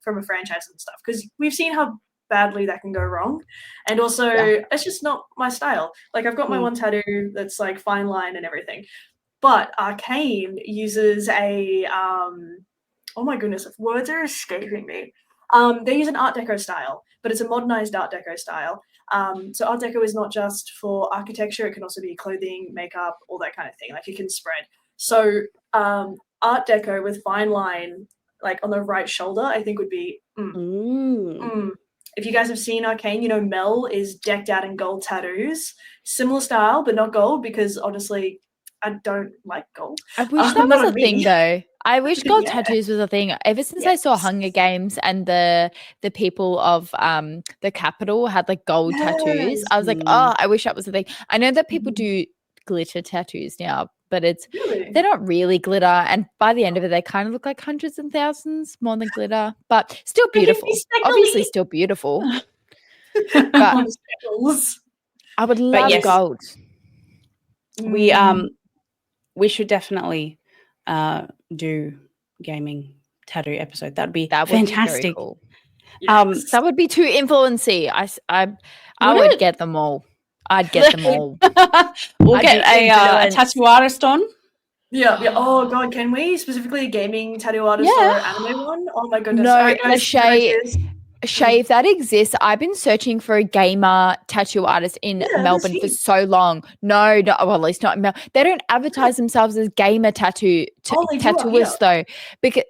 from a franchise and stuff, because we've seen how badly that can go wrong, and also it's just not my style. Like, I've got my one tattoo that's like fine line and everything, but Arcane uses a oh my goodness, words are escaping me. They use an Art Deco style, but it's a modernized Art Deco style. So Art Deco is not just for architecture, it can also be clothing, makeup, all that kind of thing. Like, it can spread. So Art Deco with fine line, like on the right shoulder, I think would be If you guys have seen Arcane, Mel is decked out in gold tattoos. Similar style, but not gold, because honestly, I don't like gold. I wish that was a thing, though. I wish gold tattoos was a thing. Ever since I saw Hunger Games and the people of the Capitol had like gold tattoos, I was like, oh, I wish that was a thing. I know that people do glitter tattoos now, but they're not really glitter, and by the end of it they kind of look like hundreds and thousands more than glitter, but still beautiful. Obviously still beautiful. But I would love gold. We should definitely do gaming tattoo episode. That would be fantastic. Be cool. That would be too influency. I would get them all. I'd get them all. We'll get a tattoo artist on. Yeah. Oh god, can we? Specifically a gaming tattoo artist or an anime one? Oh my goodness. No, right, guys, Shay, if that exists, I've been searching for a gamer tattoo artist in Melbourne for so long. No, well, at least not in Melbourne. They don't advertise themselves as gamer tattooists though. Because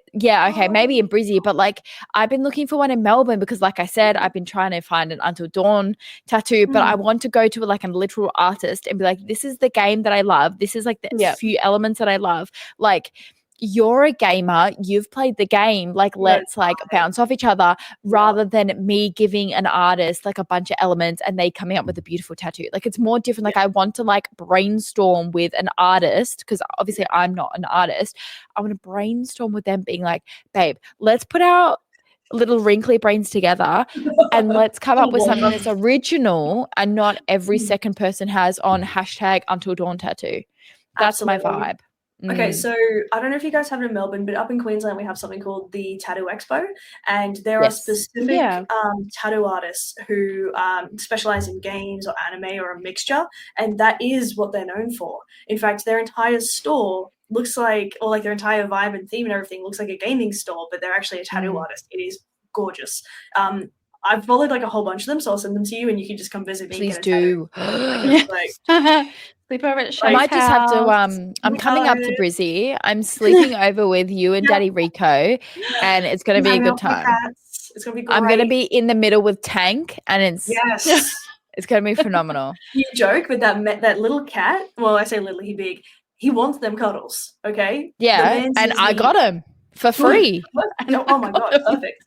maybe in Brizzy, but like I've been looking for one in Melbourne because, like I said, I've been trying to find an Until Dawn tattoo, but I want to go to like a literal artist and be like, this is the game that I love. This is like the few elements that I love. Like, you're a gamer, you've played the game, like let's like bounce off each other, rather than me giving an artist like a bunch of elements and they coming up with a beautiful tattoo. Like, it's more different. Like, I want to like brainstorm with an artist, because obviously I'm not an artist. I want to brainstorm with them, being like, babe, let's put our little wrinkly brains together and let's come up with something that's original and not every second person has on #UntilDawn tattoo. That's my vibe. Okay, so I don't know if you guys have it in Melbourne, but up in Queensland we have something called the Tattoo Expo, and there are specific tattoo artists who specialize in games or anime or a mixture, and that is what they're known for. In fact, their entire store looks like, or like their entire vibe and theme and everything looks like a gaming store, but they're actually a tattoo artist. It is gorgeous. I've followed like a whole bunch of them, so I'll send them to you and you can just come visit me. Please do. Sleep over at Shay's I might just have to I'm coming up to Brizzy. I'm sleeping over with you and Daddy Rico, and it's gonna be a good time. It's gonna be great. I'm gonna be in the middle with Tank, and it's it's gonna be phenomenal. You joke, but that little cat, well, I say little, he big, he wants them cuddles, okay? Yeah, and I got him for free. Oh my god, perfect.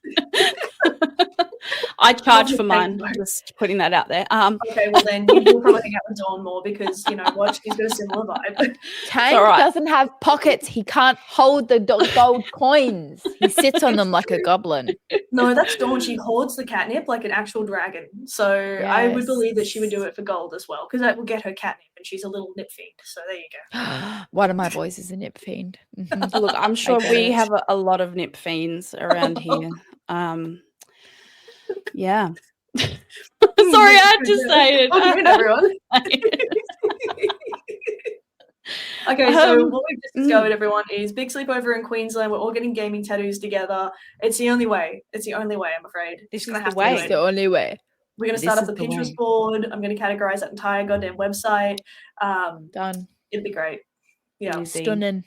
I charge Love for the mine. thank you. Just putting that out there. Okay, well then you'll probably hang out with Dawn more because you know what, she's got a similar vibe. Tank all right. doesn't have pockets. He can't hold the gold coins. He sits on them like a goblin. No, that's Dawn. She hoards the catnip like an actual dragon. So I would Yes. believe that she would do it for gold as well, because that will get her catnip, and she's a little nip fiend. So there you go. One of my boys is a nip fiend. Mhm. Look, I'm sure get we it. have a lot of nip fiends around here. Yeah. Sorry, I had to say it. Welcome in, everyone. Okay, so what we've just discovered, everyone, is big sleepover in Queensland. We're all getting gaming tattoos together. It's the only way. It's the only way, I'm afraid. This Gonna is have the to do way. It's it. the only way. We're going to This start up is the the Pinterest way. board. I'm going to categorize that entire goddamn website. Done. It'd be great. Yeah. Easy. Stunning.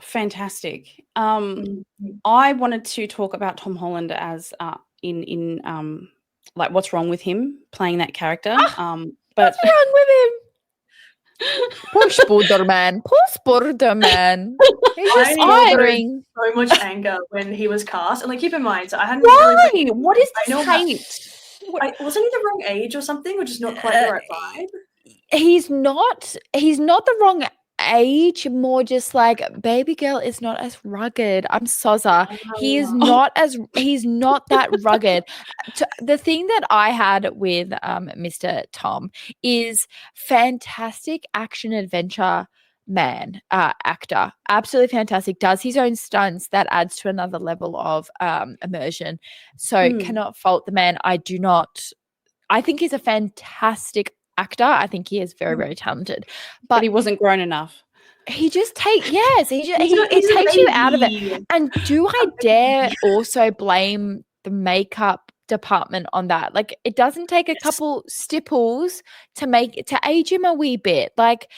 Fantastic. Mhm. I wanted to talk about Tom Holland as in like what's wrong with him playing that character. But What's wrong with him? Poor Spider-Man. Poor Spider-Man. He's just smothering. So much anger when he was cast. And like, keep in mind, so I hadn't why? really What is I know this how- hate? wasn't he the wrong age or something, or just not quite the right vibe? He's not the wrong age, more just like baby girl is not as rugged. I'm Soza. He is he's not that rugged. The thing that I had with Mr. Tom is fantastic action adventure man, actor, absolutely fantastic, does his own stunts, that adds to another level of immersion. So cannot fault the man. I think he's a fantastic actor. I think he is very, very talented, But he wasn't grown enough. he just takes it takes you out of it. And do I dare also blame the makeup department on that? Like, it doesn't take a couple stipples to age him a wee bit. Like,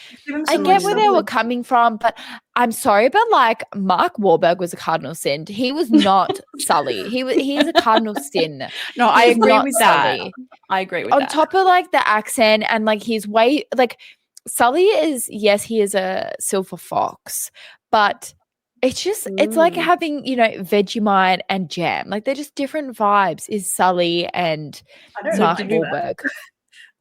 I get where they were coming from, but I'm sorry, but like Mark Wahlberg was a cardinal sin. He was not Sully. He is a cardinal sin. No, I He's agree not with that. Sully. I agree with On that. top of like the accent and like his way, like Sully is, yes, he is a silver fox, but it's just, it's like having, Vegemite and jam. Like, they're just different vibes, is Sully and Mark Wahlberg.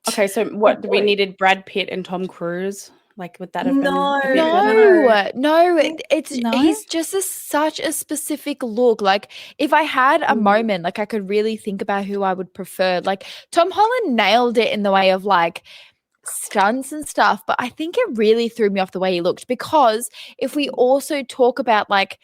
Okay, so what, we needed Brad Pitt and Tom Cruise? Like, would that have been a bit better? No, he's just such a specific look. Like, if I had a moment, like, I could really think about who I would prefer. Like, Tom Holland nailed it in the way of like stunts and stuff, but I think it really threw me off the way he looked, because if we also talk about like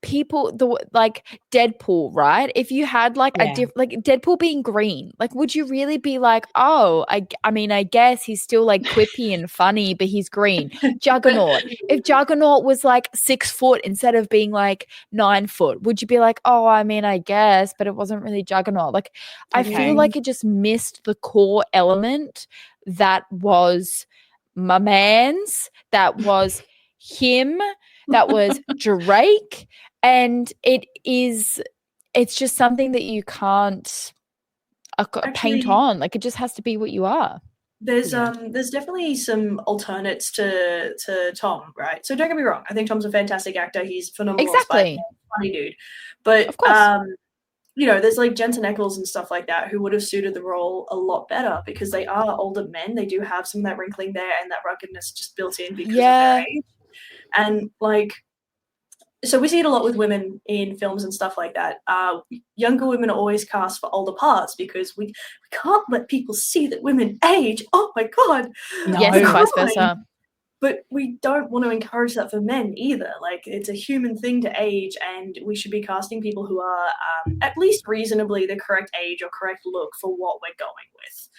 people, like Deadpool, right? If you had like like Deadpool being green, like, would you really be like, oh, I mean, I guess he's still like quippy and funny, but he's green. Juggernaut. If Juggernaut was like 6 foot instead of being like 9 foot, would you be like, oh, I mean, I guess, but it wasn't really Juggernaut? Like, I feel like it just missed the core element that was my man's, that was him, that was Drake. And it's just something that you can't paint on. Like, it just has to be what you are. There's definitely some alternates to Tom, right? So don't get me wrong, I think Tom's a fantastic actor. He's phenomenal. Exactly. Funny dude. But of course. There's like Jensen Ackles and stuff like that who would have suited the role a lot better, because they are older men. They do have some of that wrinkling there and that ruggedness just built in because of their age. And like, so we see it a lot with women in films and stuff like that. Younger women are always cast for older parts because we can't let people see that women age. Oh my God. No. Yes, and vice versa. But we don't want to encourage that for men either. Like, it's a human thing to age, and we should be casting people who are at least reasonably the correct age or correct look for what we're going with.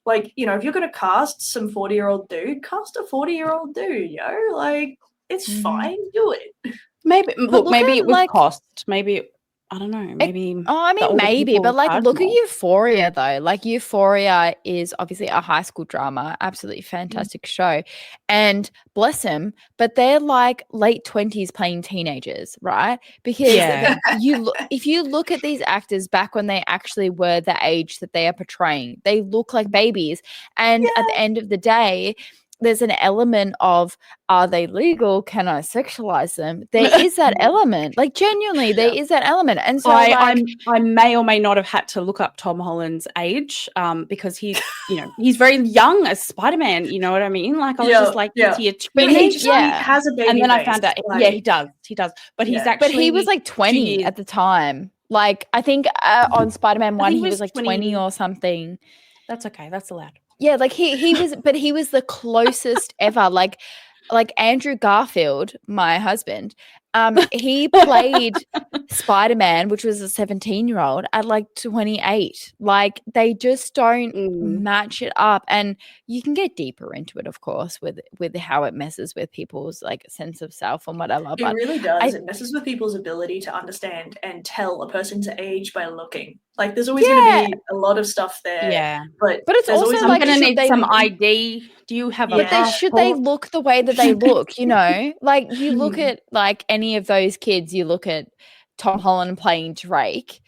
Like, if you're going to cast some 40-year-old dude, cast a 40-year-old dude, Like, it's fine, do it. Maybe maybe it was like, cost. Maybe I don't know. Maybe. Maybe, but like, look at Euphoria though. Like, Euphoria is obviously a high school drama, absolutely fantastic show, and bless them, but they're like late 20s playing teenagers, right? Because if you look at these actors back when they actually were the age that they are portraying, they look like babies, and at the end of the day, there's an element of, are they legal? Can I sexualize them? There is that element, like genuinely, there is that element. And so I may or may not have had to look up Tom Holland's age because he's, he's very young as Spider-Man. You know what I mean? Like I was just like, is he a But teenager? he has a baby and then face. I found out, like, he does. But he's actually, but he was like 20 at the time. Like I think on Spider-Man 1, he was like 20 or something. That's okay. That's allowed. Yeah, like he was, but he was the closest ever. Like Andrew Garfield, my husband, he played Spider-Man, which was a 17-year-old at like 28. Like they just don't match it up. And you can get deeper into it, of course, with how it messes with people's like sense of self and whatever. It really does. It messes with people's ability to understand and tell a person's age by looking. Like there's always going to be a lot of stuff there. Yeah. But it's also I'm like, going to need some ID. Do you have a passport? Should they look the way that they look, Like you look at like any of those kids, you look at Tom Holland playing Drake,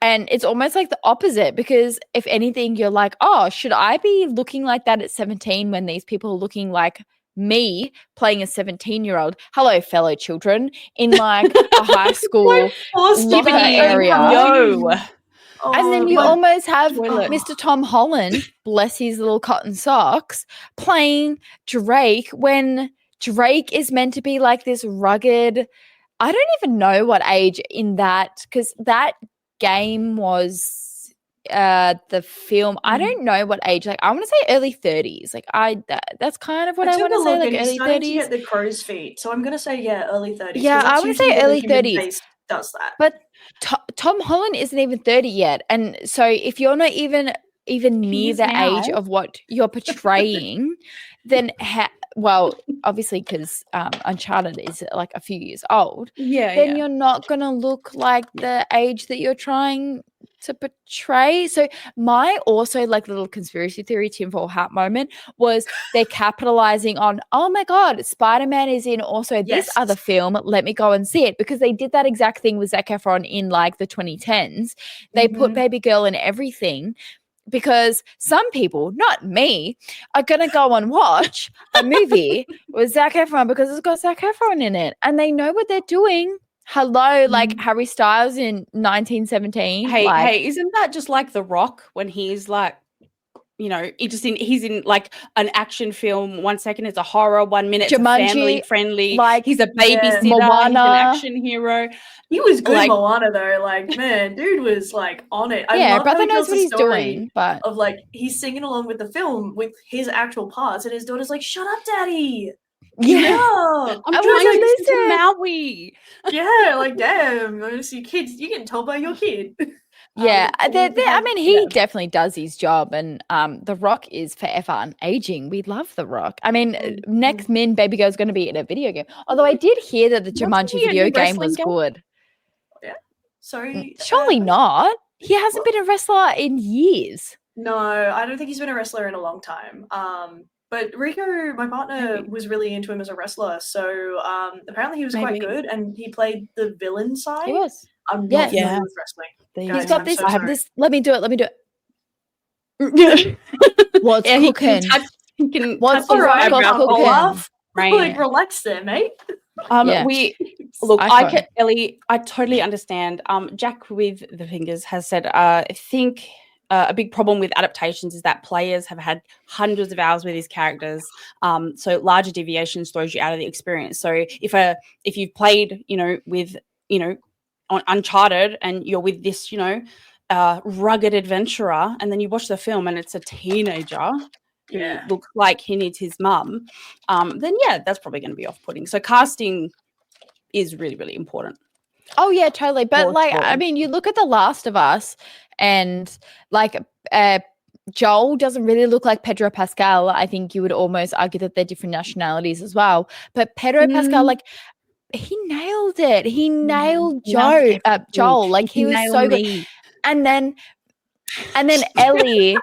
and it's almost like the opposite, because if anything, you're like, oh, should I be looking like that at 17 when these people are looking like me playing a 17-year-old? Hello, fellow children in like a high school locker area. And then you almost have Mr. Tom Holland, bless his little cotton socks, playing Drake when Drake is meant to be like this rugged, I don't even know what age in that, because that game was the film. I don't know what age. Like I want to say early 30s. Like that's kind of what I want to say. Like early 30s. To get the crow's feet, so I'm gonna say early 30s. Yeah, I want to say early 30s. Does that? But Tom Holland isn't even 30 yet, and so if you're not even near the age of what you're portraying, then well, obviously because Uncharted is like a few years old, then you're not gonna look like the age that you're trying to portray. So my also like little conspiracy theory tinfoil hat moment was they're capitalizing on, oh my god, Spider-Man is in also this other film, let me go and see it, because they did that exact thing with Zac Efron in like the 2010s. They put baby girl in everything, because some people, not me, are going to go and watch a movie with Zac Efron because it's got Zac Efron in it, and they know what they're doing. Hello, like Harry Styles in 1917. Hey, isn't that just like The Rock when he's like, he's in like an action film, 1 second it's a horror, 1 minute it's family friendly, like he's a babysitter, Moana. He's an action hero. He was good, like, Moana though. Like, man, dude was like on it. I love brother knows what he's doing, but of like he's singing along with the film with his actual parts, and his daughter's like, "Shut up, daddy." Yeah, I'm trying to listen to Maui. Yeah, like damn, I see kids. You're getting told by your kid. Yeah, I mean, he definitely does his job, and The Rock is forever aging. We love The Rock. I mean, next Min Baby Girl is going to be in a video game. Although I did hear that the Jumanji video game was good. Yeah, sorry, surely not. He hasn't been a wrestler in years. No, I don't think he's been a wrestler in a long time. But Rico, my partner, was really into him as a wrestler. So apparently he was quite good, and he played the villain side. He was. I'm not familiar with wrestling. He's got this. This. Let me do it. What's cooking? What's the rock cooking? Like, relax there, mate. Ellie, I totally understand. Jack with the fingers has said, I think a big problem with adaptations is that players have had hundreds of hours with these characters. So larger deviations throws you out of the experience. So if you've played, with, on Uncharted and you're with this, rugged adventurer, and then you watch the film and it's a teenager who looks like he needs his mum, then that's probably going to be off-putting. So casting is really, really important. Oh yeah, totally. But I mean, you look at The Last of Us, and like Joel doesn't really look like Pedro Pascal. I think you would almost argue that they're different nationalities as well. But Pedro Pascal, like, he nailed it. He nailed Joel. Like, he was so good. And then Ellie,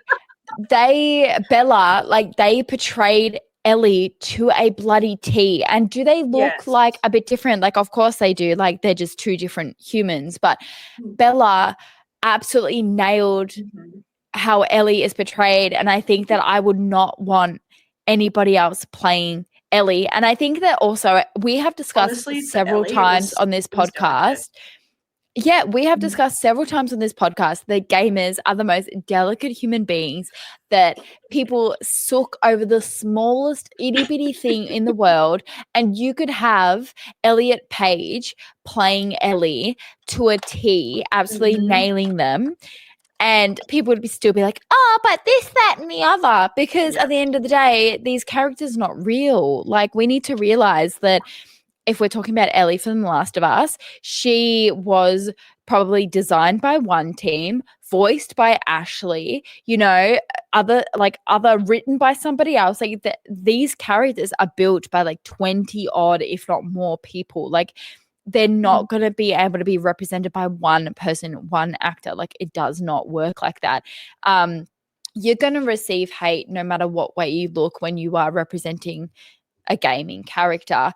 Bella, like, they portrayed Ellie to a bloody T. And do they look like a bit different? Like, of course they do. Like, they're just two different humans. But Bella absolutely nailed how Ellie is portrayed. And I think that I would not want anybody else playing Ellie. And I think that also we have discussed Honestly, for several Ellie, times on this it was going podcast. Yeah, we have discussed several times on this podcast that gamers are the most delicate human beings, that people sook over the smallest itty bitty thing in the world. And you could have Elliot Page playing Ellie to a T, absolutely nailing them. And people would still be like, oh, but this, that, and the other. Because at the end of the day, these characters are not real. Like, we need to realize that if we're talking about Ellie from The Last of Us, she was probably designed by one team, voiced by Ashley, you know, other written by somebody else. Like, these characters are built by like 20 odd, if not more people. Like, they're not going to be able to be represented by one person, one actor. Like, it does not work like that. You're going to receive hate no matter what way you look when you are representing a gaming character.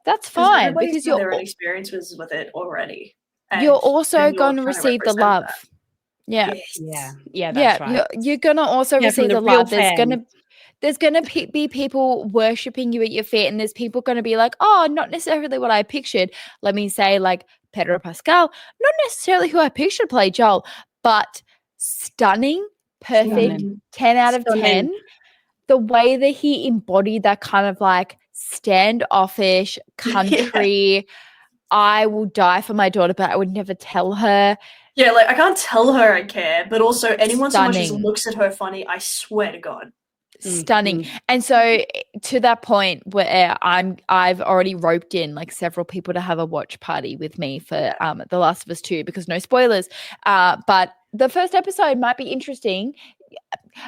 That's fine, because their own experience was with it already. You're also going to receive the love. Yeah, that's right. You're going to also receive the love. There's gonna be people worshipping you at your feet, and there's people going to be like, oh, not necessarily what I pictured. Let me say, like, Pedro Pascal, not necessarily who I pictured play Joel, but stunning, perfect, 10 out of 10. The way that he embodied that kind of like standoffish country, I will die for my daughter, but I would never tell her. Yeah, like, I can't tell her I care, but also anyone so much as looks at her funny, I swear to God. Stunning. And so to that point where I've already roped in like several people to have a watch party with me for The Last of Us 2, because no spoilers, but the first episode might be interesting.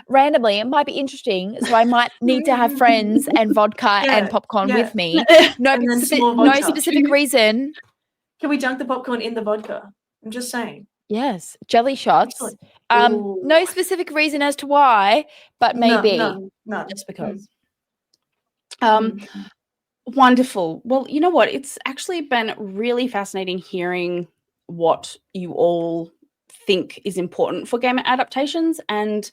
Randomly, it might be interesting, so I might need to have friends and vodka and popcorn with me. No specific reason. Can we dunk the popcorn in the vodka? I'm just saying. Yes, jelly shots. No specific reason as to why, but maybe. No, just because. Wonderful. Well, you know what? It's actually been really fascinating hearing what you all think is important for game adaptations, and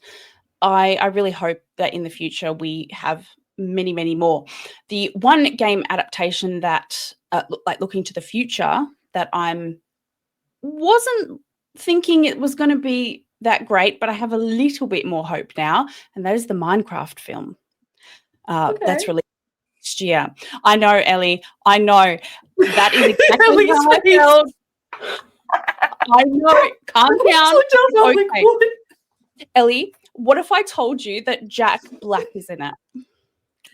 I really hope that in the future we have many, many more. The one game adaptation that, looking to the future, that wasn't thinking it was going to be that great, but I have a little bit more hope now, and that is the Minecraft film. That's released next year. I know, Ellie. I know. That is exactly how I felt. I know. Calm down. Okay. Ellie, what if I told you that Jack Black is in it?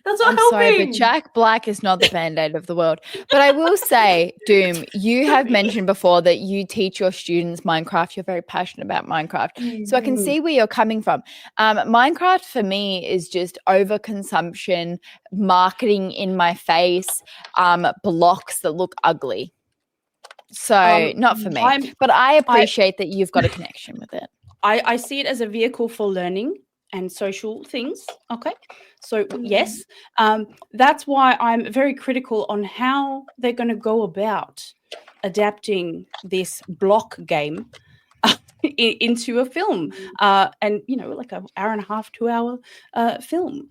That's not I'm helping. sorry, but Jack Black is not the Band-Aid of the world. But I will say, Doom, you have mentioned before that you teach your students Minecraft. You're very passionate about Minecraft. So I can see where you're coming from. Minecraft for me is just overconsumption, marketing in my face, blocks that look ugly. So not for me. But I appreciate that you've got a connection with it. I see it as a vehicle for learning and social things. Okay. So yes, that's why I'm very critical on how they're going to go about adapting this block game into a film, and like an hour and a half, 2 hour film.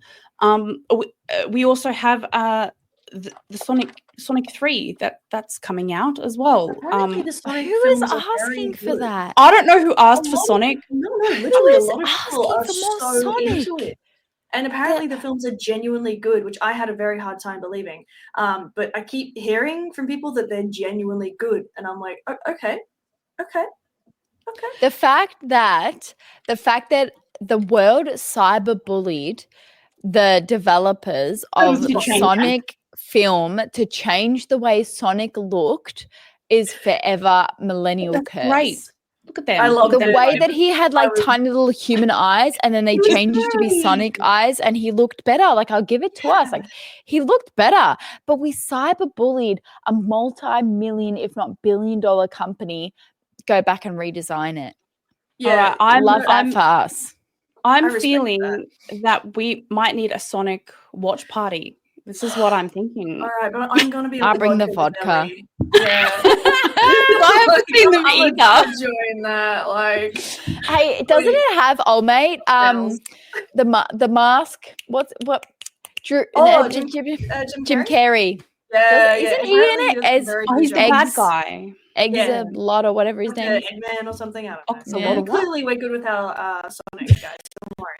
We also have the Sonic 3 that's coming out as well. Apparently the Sonic who is asking for that? I don't know who asked for Sonic. No, literally a lot of people are so into it. And apparently the films are genuinely good, which I had a very hard time believing. But I keep hearing from people that they're genuinely good, and I'm like, okay. The fact that the world cyberbullied the developers of the Sonic film to change the way Sonic looked is forever millennial curse. Great. Look at them. I love the way that he had like tiny little human eyes, and then they changed it to be Sonic eyes, and he looked better. Like, I'll give it to us. Like, he looked better. But we cyberbullied a multi-million, if not billion-dollar company. Go back and redesign it. Yeah, I love that for us. I'm feeling that we might need a Sonic watch party. This is what I'm thinking. All right, but I'm gonna be. I'll bring the vodka. Yeah. I haven't seen them either. Doing that, like. Hey, doesn't it have old mate? The mask. What? Drew, Jim Jim Carrey. Yeah, Isn't he apparently in he it? does a very good he's the job. bad guy. Yeah. Blood or whatever his name is. Eggman or something. I don't know. Yeah. Clearly, we're good with our Sonic guys. Don't worry.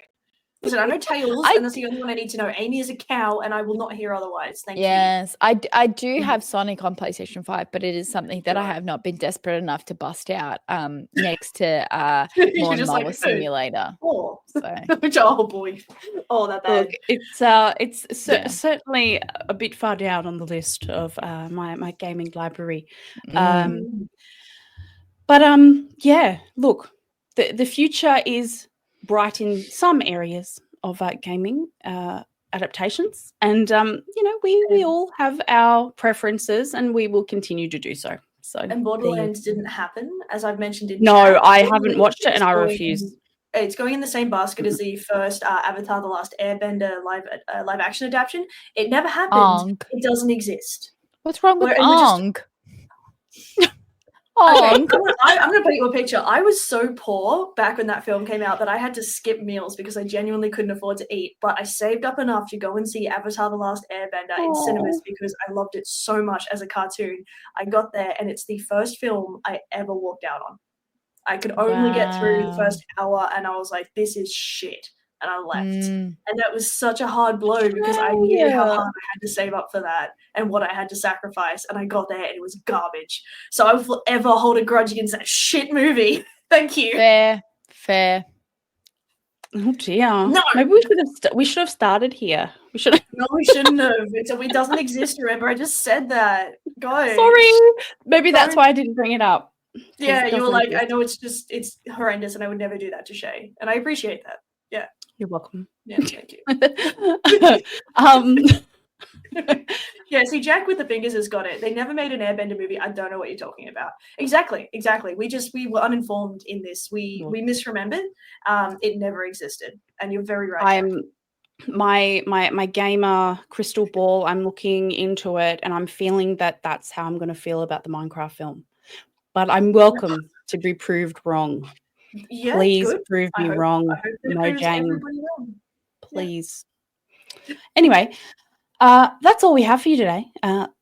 Listen, I know Tails, and that's the only one I need to know. Amy is a cow, and I will not hear otherwise. Thank you. Yes, I do have Sonic on PlayStation 5, but it is something that I have not been desperate enough to bust out next to Lawnmower Simulator. Oh. So. Oh, boy. Oh, that bad. Look, it's certainly a bit far down on the list of my gaming library. But yeah, look, the future is bright in some areas of gaming adaptations, and we all have our preferences, and we will continue to do so. So, and Borderlands didn't happen, as I've mentioned in no, chat. I haven't watched it, and I refuse. It's going in the same basket as the first Avatar: The Last Airbender live action adaptation. It never happened. It doesn't exist. What's wrong with Ong? Okay, I'm going to paint you a picture. I was so poor back when that film came out that I had to skip meals because I genuinely couldn't afford to eat. But I saved up enough to go and see Avatar: The Last Airbender in cinemas because I loved it so much as a cartoon. I got there, and it's the first film I ever walked out on. I could only get through the first hour, and I was like, this is shit. And I left. And that was such a hard blow because I knew how hard I had to save up for that and what I had to sacrifice. And I got there and it was garbage. So I will forever hold a grudge against that shit movie. Thank you. Fair. Oh dear. No. Maybe we should have started here. No, we shouldn't have. It doesn't exist, remember? I just said that. Go. Sorry. Maybe that's why I didn't bring it up. Yeah, you were like, I know it's horrendous and I would never do that to Shay. And I appreciate that. Yeah. You're welcome. Yeah, thank you. Yeah, see, Jack with the fingers has got it. They never made an Airbender movie. I don't know what you're talking about. Exactly. We were uninformed in this. We misremembered. It never existed. And you're very right. My gamer crystal ball, I'm looking into it and I'm feeling that that's how I'm going to feel about the Minecraft film. But I'm welcome to be proved wrong. Yeah, please prove me wrong, Mojang. Please. Yeah. Anyway, that's all we have for you today,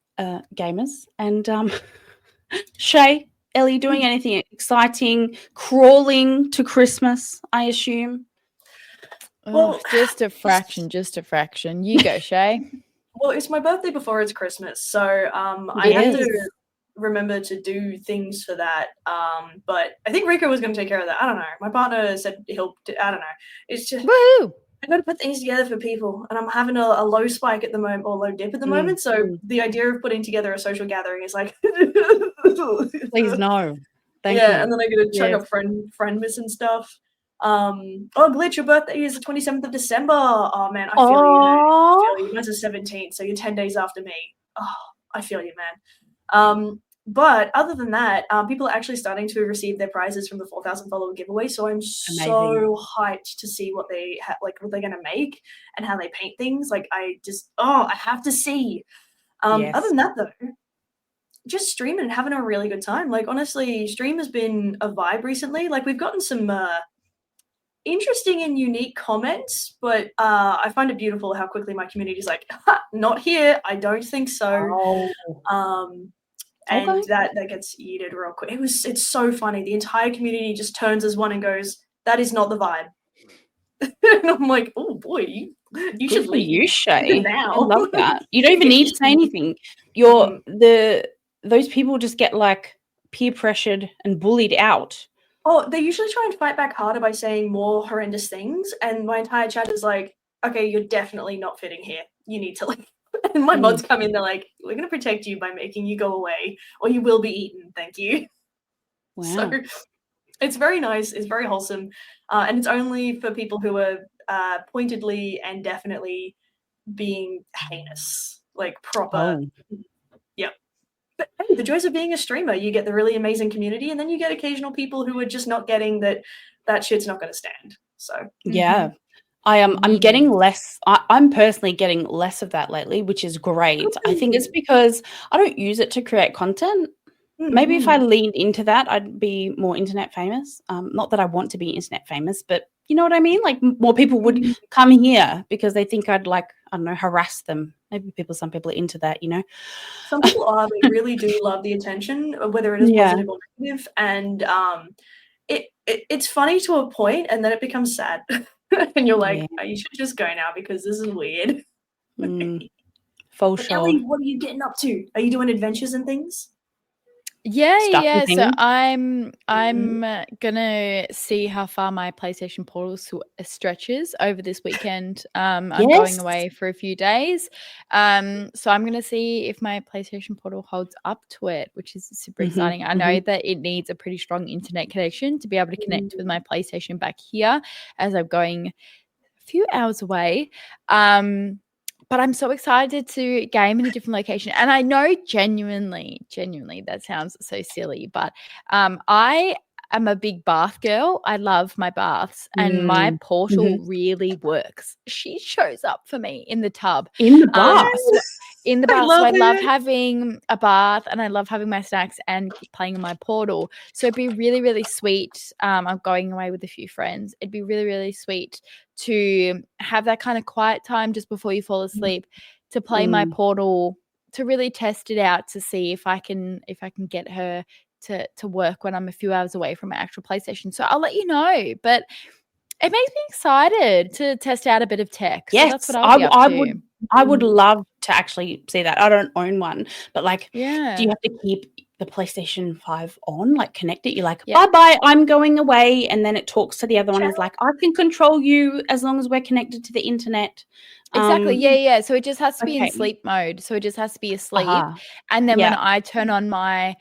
gamers. And Shay, Ellie, doing anything exciting? Crawling to Christmas, I assume. Well, just a fraction. You go, Shay. Well, it's my birthday before it's Christmas, so I have to remember to do things for that. But I think Rico was going to take care of that. I don't know. My partner said I don't know. It's just woohoo! I got to put things together for people, and I'm having a low spike at the moment, or low dip at the moment. So the idea of putting together a social gathering is like, please no. Thank you. And then I got to check up friend miss and stuff. Glitch, your birthday is the 27th of December. Oh man, I feel you. Mine's the 17th, so you're 10 days after me. Oh, I feel you, man. But other than that, people are actually starting to receive their prizes from the 4,000 follower giveaway. So I'm so hyped to see what they what they're going to make and how they paint things. Like I have to see. Other than that though, just streaming and having a really good time. Like honestly, stream has been a vibe recently. Like we've gotten some interesting and unique comments, but I find it beautiful how quickly my community is like, not here. I don't think so. And that gets yeeted real quick. It's so funny. The entire community just turns as one and goes, that is not the vibe. And I'm like, oh boy, you should leave. You, Shay. Now. I love that. You don't even need to say anything. Those people just get like peer pressured and bullied out. Oh, they usually try and fight back harder by saying more horrendous things. And my entire chat is like, okay, you're definitely not fitting here. You need to leave. And my mods come in, they're like, we're going to protect you by making you go away, or you will be eaten. Thank you. Wow. So it's very nice. It's very wholesome. And it's only for people who are pointedly and definitely being heinous, like proper. Yep. But hey, the joys of being a streamer, you get the really amazing community, and then you get occasional people who are just not getting that shit's not going to stand. So yeah. I'm getting less. I'm personally getting less of that lately, which is great. I think it's because I don't use it to create content. Maybe if I leaned into that, I'd be more internet famous. Not that I want to be internet famous, but You know what I mean? Like more people would come here because they think I'd like, I don't know, harass them. Maybe some people are into that, you know? Some people are, they really do love the attention, whether it is positive or negative. And it's funny to a point, and then it becomes sad. And you're like, oh, you should just go now because this is weird. For sure. Ellie, what are you getting up to? Are you doing adventures and things? Yeah. So I'm gonna see how far my PlayStation Portal stretches over this weekend. I'm going away for a few days, so I'm gonna see if my PlayStation Portal holds up to it, which is super exciting. I know that it needs a pretty strong internet connection to be able to connect with my PlayStation back here, as I'm going a few hours away. But I'm so excited to game in a different location. And I know genuinely, that sounds so silly, but I am a big bath girl. I love my baths, and my portal really works. She shows up for me in the tub. In the bath? In the bath. So I love having a bath, and I love having my snacks and playing on my portal. So it'd be really, really sweet. I'm going away with a few friends. It'd be really, really sweet to have that kind of quiet time just before you fall asleep, to play my portal, to really test it out, to see if I can get her to work when I'm a few hours away from my actual PlayStation. So I'll let you know, but it makes me excited to test out a bit of tech. Yes, so that's what I'll be up to. I would love to actually see that. I don't own one, but like, do you have to keep the PlayStation 5 on, like connect it? You're like, bye, I'm going away. And then it talks to the other one. It's like, I can control you as long as we're connected to the internet. Exactly. Yeah. So it just has to be in sleep mode. So it just has to be asleep. And then when I turn on my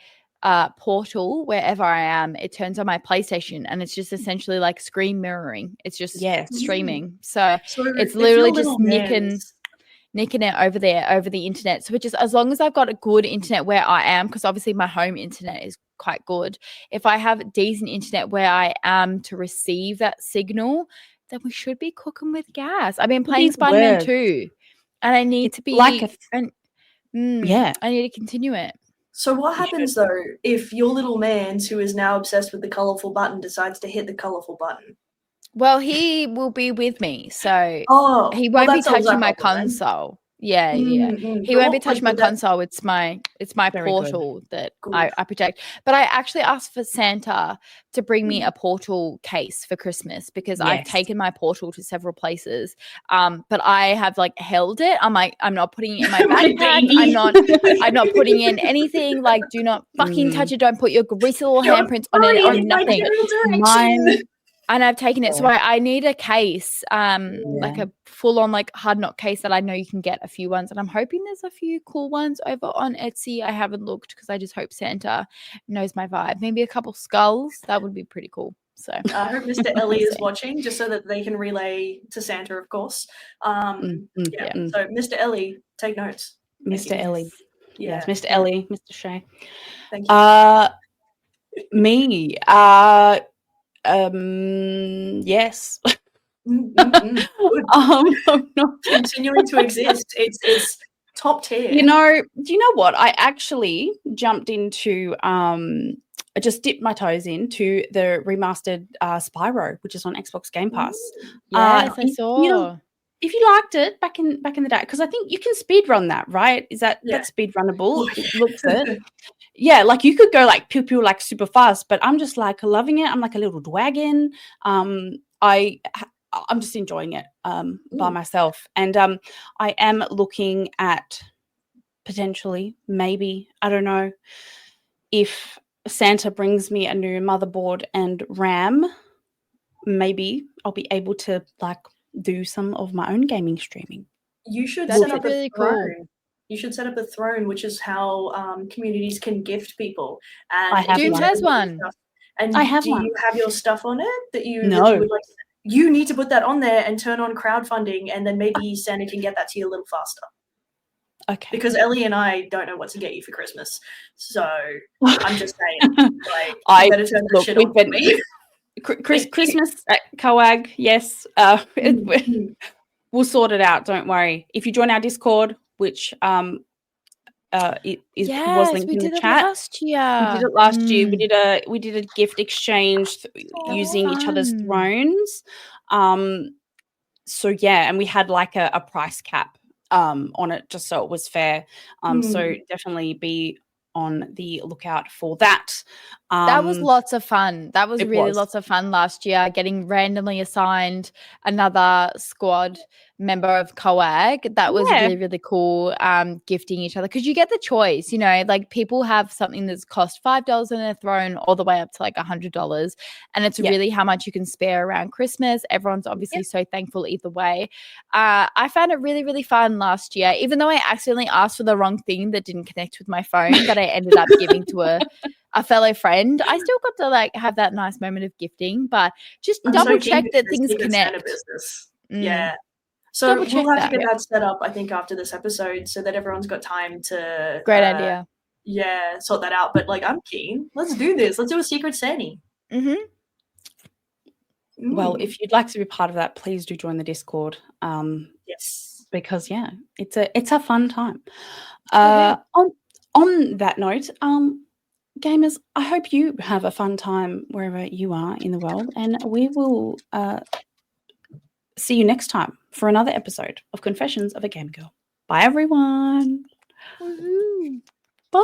portal, wherever I am, it turns on my PlayStation, and it's just essentially like screen mirroring. It's just streaming. So it's literally just nicking it over there over the internet. So it just, as long as I've got a good internet where I am, because obviously my home internet is quite good. If I have decent internet where I am to receive that signal, then we should be cooking with gas. I've been playing Spider-Man 2, and I need to be like I need to continue it. So what happens though if your little man, who is now obsessed with the colorful button, decides to hit the colorful button? Well, he will be with me, so he won't be touching my console. Yeah. He won't be touching my console. It's my portal that I protect. But I actually asked for Santa to bring me a portal case for Christmas, because I've taken my portal to several places. But I have like held it. I'm like, I'm not putting it in my backpack. I'm not putting in anything. Like, do not fucking touch it. Don't put your greasy little handprints on it or nothing. And I've taken it. So I need a case, like a full-on like hard knock case that I know you can get a few ones. And I'm hoping there's a few cool ones over on Etsy. I haven't looked because I just hope Santa knows my vibe. Maybe a couple skulls. That would be pretty cool. So I hope Mr. Ellie is watching, just so that they can relay to Santa, of course. So Mr. Ellie, take notes. Mr. Ellie. Yes, Mr. Ellie, Mr. Shay. Thank you. Me. Yes. I'm not continuing to exist. It's top tier. Do you know what? I actually jumped into I just dipped my toes into the remastered Spyro, which is on Xbox Game Pass. Yes, I saw. If you liked it back in the day, because I think you can speed run that, right? Is that that's speed runnable? It looks it. Yeah, like you could go like pew like super fast, but I'm just like loving it. I'm like a little dragon. I'm just enjoying it by myself, and I am looking at potentially, maybe, I don't know, if Santa brings me a new motherboard and RAM, maybe I'll be able to like do some of my own gaming streaming. You should set up a throne. You should set up a throne, which is how communities can gift people. And Dunes has one. And do you have your stuff on it that you would like? You need to put that on there and turn on crowdfunding, and then maybe Santa can get that to you a little faster. Okay. Because Ellie and I don't know what to get you for Christmas, so I'm just saying, like, you better turn that shit on for me. Christmas at COAGG, yes. We'll sort it out. Don't worry. If you join our Discord, which was linked in the chat. Last year. We did it last year. We did a gift exchange using each other's thrones. So yeah, and we had like a price cap on it just so it was fair. So definitely be on the lookout for that. That was lots of fun. That was really was. lots of fun last year, getting randomly assigned another squad member of COAGG. That was really, really cool, gifting each other, because you get the choice, you know, like people have something that's cost $5 and they're thrown all the way up to like $100. And it's really how much you can spare around Christmas. Everyone's obviously so thankful either way. I found it really, really fun last year, even though I accidentally asked for the wrong thing that didn't connect with my phone that I ended up giving to a fellow friend. I still got to like have that nice moment of gifting, but just double check that things connect. Yeah. So we'll have to get that set up, I think, after this episode, so that everyone's got time to Great idea. Yeah, sort that out. But like, I'm keen. Let's do this. Let's do a Secret Santa. Well, if you'd like to be part of that, please do join the Discord. Yes, because it's a fun time. On that note, gamers, I hope you have a fun time wherever you are in the world, and we will see you next time for another episode of Confessions of a Game Girl. Bye, everyone. Woohoo. Bye.